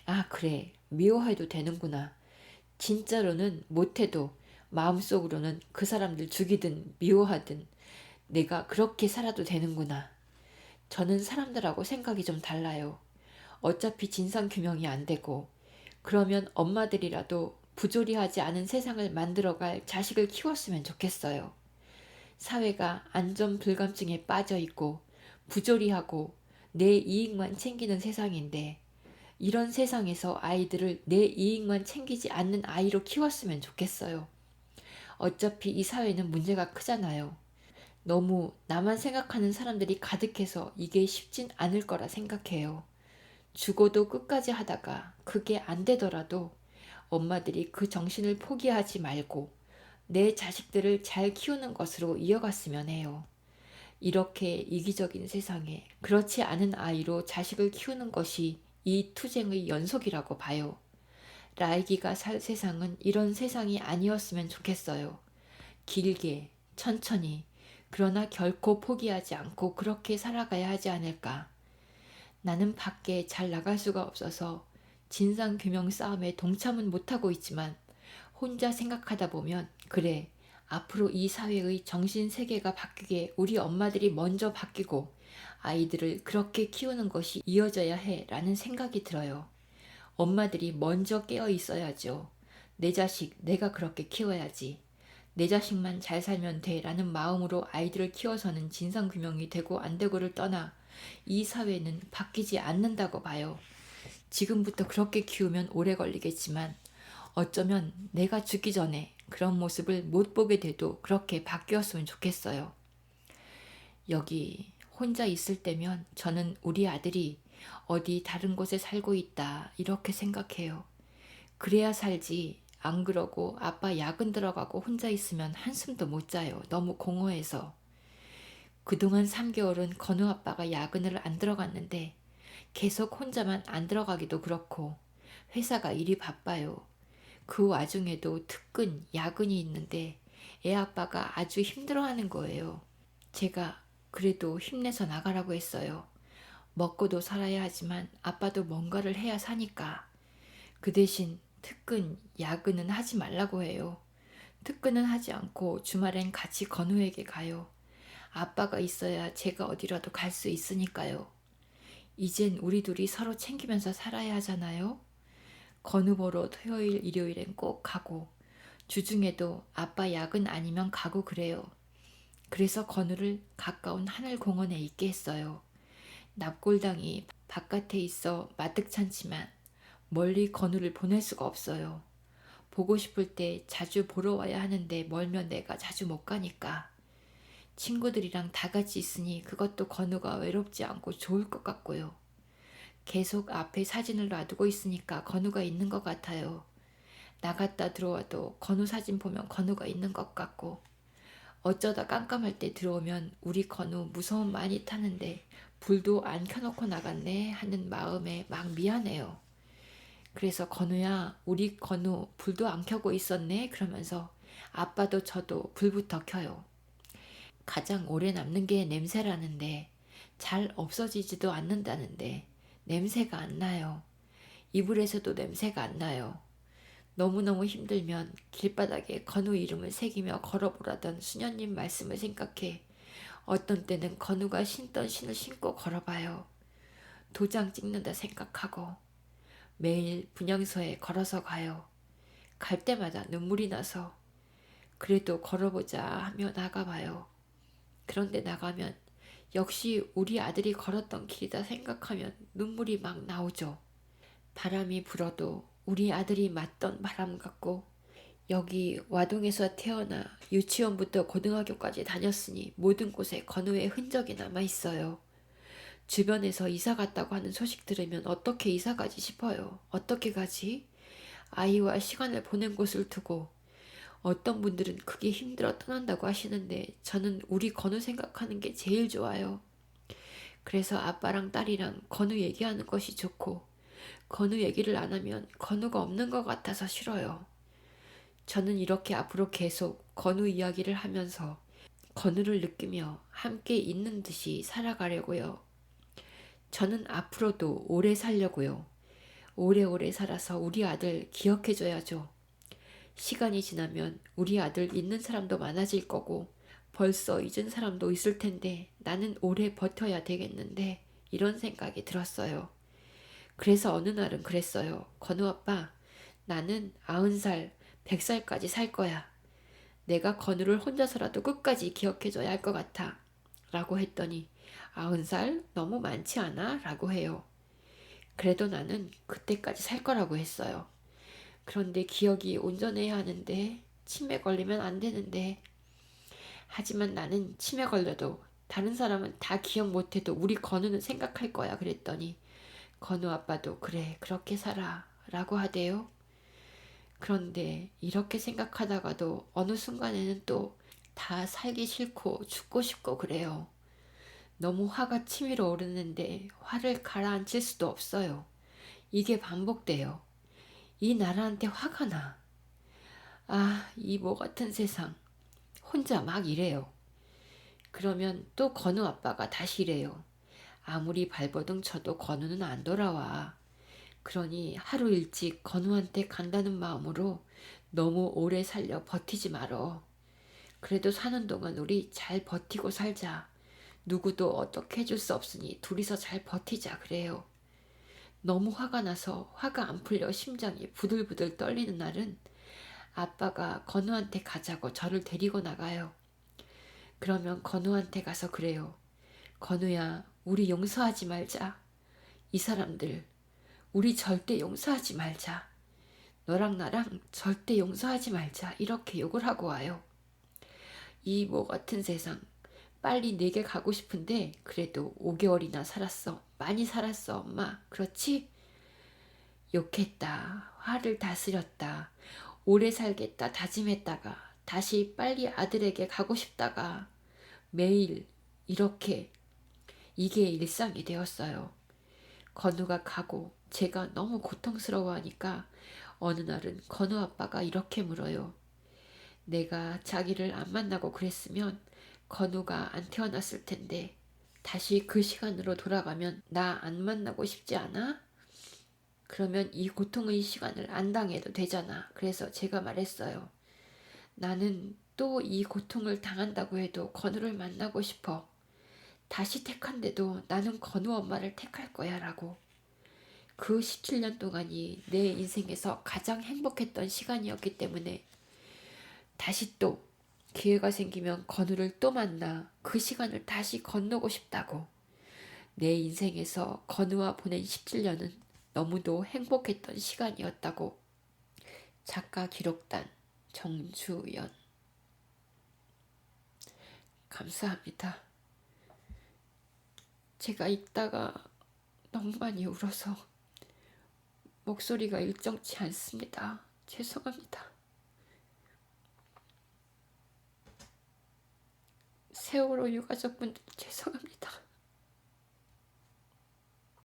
아, 그래. 미워해도 되는구나. 진짜로는 못해도 마음속으로는 그 사람들 죽이든 미워하든 내가 그렇게 살아도 되는구나. 저는 사람들하고 생각이 좀 달라요. 어차피 진상규명이 안 되고 그러면 엄마들이라도 부조리하지 않은 세상을 만들어갈 자식을 키웠으면 좋겠어요. 사회가 안전불감증에 빠져 있고 부조리하고 내 이익만 챙기는 세상인데 이런 세상에서 아이들을 내 이익만 챙기지 않는 아이로 키웠으면 좋겠어요. 어차피 이 사회는 문제가 크잖아요. 너무 나만 생각하는 사람들이 가득해서 이게 쉽진 않을 거라 생각해요. 죽어도 끝까지 하다가 그게 안 되더라도 엄마들이 그 정신을 포기하지 말고 내 자식들을 잘 키우는 것으로 이어갔으면 해요. 이렇게 이기적인 세상에 그렇지 않은 아이로 자식을 키우는 것이 이 투쟁의 연속이라고 봐요. 라이기가 살 세상은 이런 세상이 아니었으면 좋겠어요. 길게, 천천히, 그러나 결코 포기하지 않고 그렇게 살아가야 하지 않을까. 나는 밖에 잘 나갈 수가 없어서 진상규명 싸움에 동참은 못하고 있지만 혼자 생각하다 보면 그래, 앞으로 이 사회의 정신세계가 바뀌게 우리 엄마들이 먼저 바뀌고 아이들을 그렇게 키우는 것이 이어져야 해 라는 생각이 들어요. 엄마들이 먼저 깨어 있어야죠. 내 자식 내가 그렇게 키워야지. 내 자식만 잘 살면 돼 라는 마음으로 아이들을 키워서는 진상규명이 되고 안 되고를 떠나 이 사회는 바뀌지 않는다고 봐요. 지금부터 그렇게 키우면 오래 걸리겠지만 어쩌면 내가 죽기 전에 그런 모습을 못 보게 돼도 그렇게 바뀌었으면 좋겠어요. 여기 혼자 있을 때면 저는 우리 아들이 어디 다른 곳에 살고 있다 이렇게 생각해요. 그래야 살지. 안 그러고 아빠 야근 들어가고 혼자 있으면 한숨도 못 자요. 너무 공허해서. 그동안 3개월은 건우 아빠가 야근을 안 들어갔는데 계속 혼자만 안 들어가기도 그렇고 회사가 일이 바빠요. 그 와중에도 특근, 야근이 있는데 애 아빠가 아주 힘들어하는 거예요. 제가 그래도 힘내서 나가라고 했어요. 먹고도 살아야 하지만 아빠도 뭔가를 해야 사니까. 그 대신 특근, 야근은 하지 말라고 해요. 특근은 하지 않고 주말엔 같이 건우에게 가요. 아빠가 있어야 제가 어디라도 갈 수 있으니까요. 이젠 우리 둘이 서로 챙기면서 살아야 하잖아요. 건우 보러 토요일, 일요일엔 꼭 가고 주중에도 아빠 야근 아니면 가고 그래요. 그래서 건우를 가까운 하늘공원에 있게 했어요. 납골당이 바깥에 있어 마뜩찮지만 멀리 건우를 보낼 수가 없어요. 보고 싶을 때 자주 보러 와야 하는데 멀면 내가 자주 못 가니까. 친구들이랑 다 같이 있으니 그것도 건우가 외롭지 않고 좋을 것 같고요. 계속 앞에 사진을 놔두고 있으니까 건우가 있는 것 같아요. 나갔다 들어와도 건우 사진 보면 건우가 있는 것 같고 어쩌다 깜깜할 때 들어오면 우리 건우 무서움 많이 타는데 불도 안 켜놓고 나갔네 하는 마음에 막 미안해요. 그래서 건우야, 우리 건우 불도 안 켜고 있었네 그러면서 아빠도 저도 불부터 켜요. 가장 오래 남는 게 냄새라는데 잘 없어지지도 않는다는데 냄새가 안 나요. 이불에서도 냄새가 안 나요. 너무너무 힘들면 길바닥에 건우 이름을 새기며 걸어보라던 수녀님 말씀을 생각해 어떤 때는 건우가 신던 신을 신고 걸어봐요. 도장 찍는다 생각하고 매일 분향소에 걸어서 가요. 갈 때마다 눈물이 나서 그래도 걸어보자 하며 나가봐요. 그런데 나가면 역시 우리 아들이 걸었던 길이다 생각하면 눈물이 막 나오죠. 바람이 불어도 우리 아들이 맞던 바람 같고 여기 와동에서 태어나 유치원부터 고등학교까지 다녔으니 모든 곳에 건우의 흔적이 남아 있어요. 주변에서 이사 갔다고 하는 소식 들으면 어떻게 이사 가지 싶어요. 어떻게 가지? 아이와 시간을 보낸 곳을 두고 어떤 분들은 그게 힘들어 떠난다고 하시는데 저는 우리 건우 생각하는 게 제일 좋아요. 그래서 아빠랑 딸이랑 건우 얘기하는 것이 좋고 건우 얘기를 안 하면 건우가 없는 것 같아서 싫어요. 저는 이렇게 앞으로 계속 건우 이야기를 하면서 건우를 느끼며 함께 있는 듯이 살아가려고요. 저는 앞으로도 오래 살려고요. 오래오래 살아서 우리 아들 기억해줘야죠. 시간이 지나면 우리 아들 잊는 사람도 많아질 거고 벌써 잊은 사람도 있을 텐데 나는 오래 버텨야 되겠는데 이런 생각이 들었어요. 그래서 어느 날은 그랬어요. 건우 아빠, 나는 90살, 100살까지 살 거야. 내가 건우를 혼자서라도 끝까지 기억해줘야 할 것 같아. 라고 했더니 90살 너무 많지 않아? 라고 해요. 그래도 나는 그때까지 살 거라고 했어요. 그런데 기억이 온전해야 하는데 치매 걸리면 안 되는데 하지만 나는 치매 걸려도 다른 사람은 다 기억 못해도 우리 건우는 생각할 거야 그랬더니 건우 아빠도 그래 그렇게 살아 라고 하대요. 그런데 이렇게 생각하다가도 어느 순간에는 또 다 살기 싫고 죽고 싶고 그래요. 너무 화가 치밀어 오르는데 화를 가라앉힐 수도 없어요. 이게 반복돼요. 이 나라한테 화가 나. 아, 이 뭐 같은 세상. 혼자 막 이래요. 그러면 또 건우 아빠가 다시 이래요. 아무리 발버둥 쳐도 건우는 안 돌아와. 그러니 하루 일찍 건우한테 간다는 마음으로 너무 오래 살려 버티지 말어. 그래도 사는 동안 우리 잘 버티고 살자. 누구도 어떻게 해줄 수 없으니 둘이서 잘 버티자 그래요. 너무 화가 나서 화가 안 풀려 심장이 부들부들 떨리는 날은 아빠가 건우한테 가자고 저를 데리고 나가요. 그러면 건우한테 가서 그래요. 건우야, 우리 용서하지 말자. 이 사람들, 우리 절대 용서하지 말자. 너랑 나랑 절대 용서하지 말자. 이렇게 욕을 하고 와요. 이 뭐 같은 세상. 빨리 내게 가고 싶은데 그래도 5개월이나 살았어. 많이 살았어, 엄마. 그렇지? 욕했다. 화를 다스렸다. 오래 살겠다 다짐했다가 다시 빨리 아들에게 가고 싶다가 매일 이렇게 이게 일상이 되었어요. 건우가 가고 제가 너무 고통스러워하니까 어느 날은 건우 아빠가 이렇게 물어요. 내가 자기를 안 만나고 그랬으면 건우가 안 태어났을 텐데 다시 그 시간으로 돌아가면 나 안 만나고 싶지 않아? 그러면 이 고통의 시간을 안 당해도 되잖아. 그래서 제가 말했어요. 나는 또 이 고통을 당한다고 해도 건우를 만나고 싶어. 다시 택한데도 나는 건우 엄마를 택할 거야 라고. 그 17년 동안이 내 인생에서 가장 행복했던 시간이었기 때문에 다시 또 기회가 생기면 건우를 또 만나 그 시간을 다시 건너고 싶다고. 내 인생에서 건우와 보낸 17년은 너무도 행복했던 시간이었다고. 작가 기록단 정주연. 감사합니다. 제가 읽다가 너무 많이 울어서 목소리가 일정치 않습니다. 죄송합니다. 세월호 유가족분들 죄송합니다.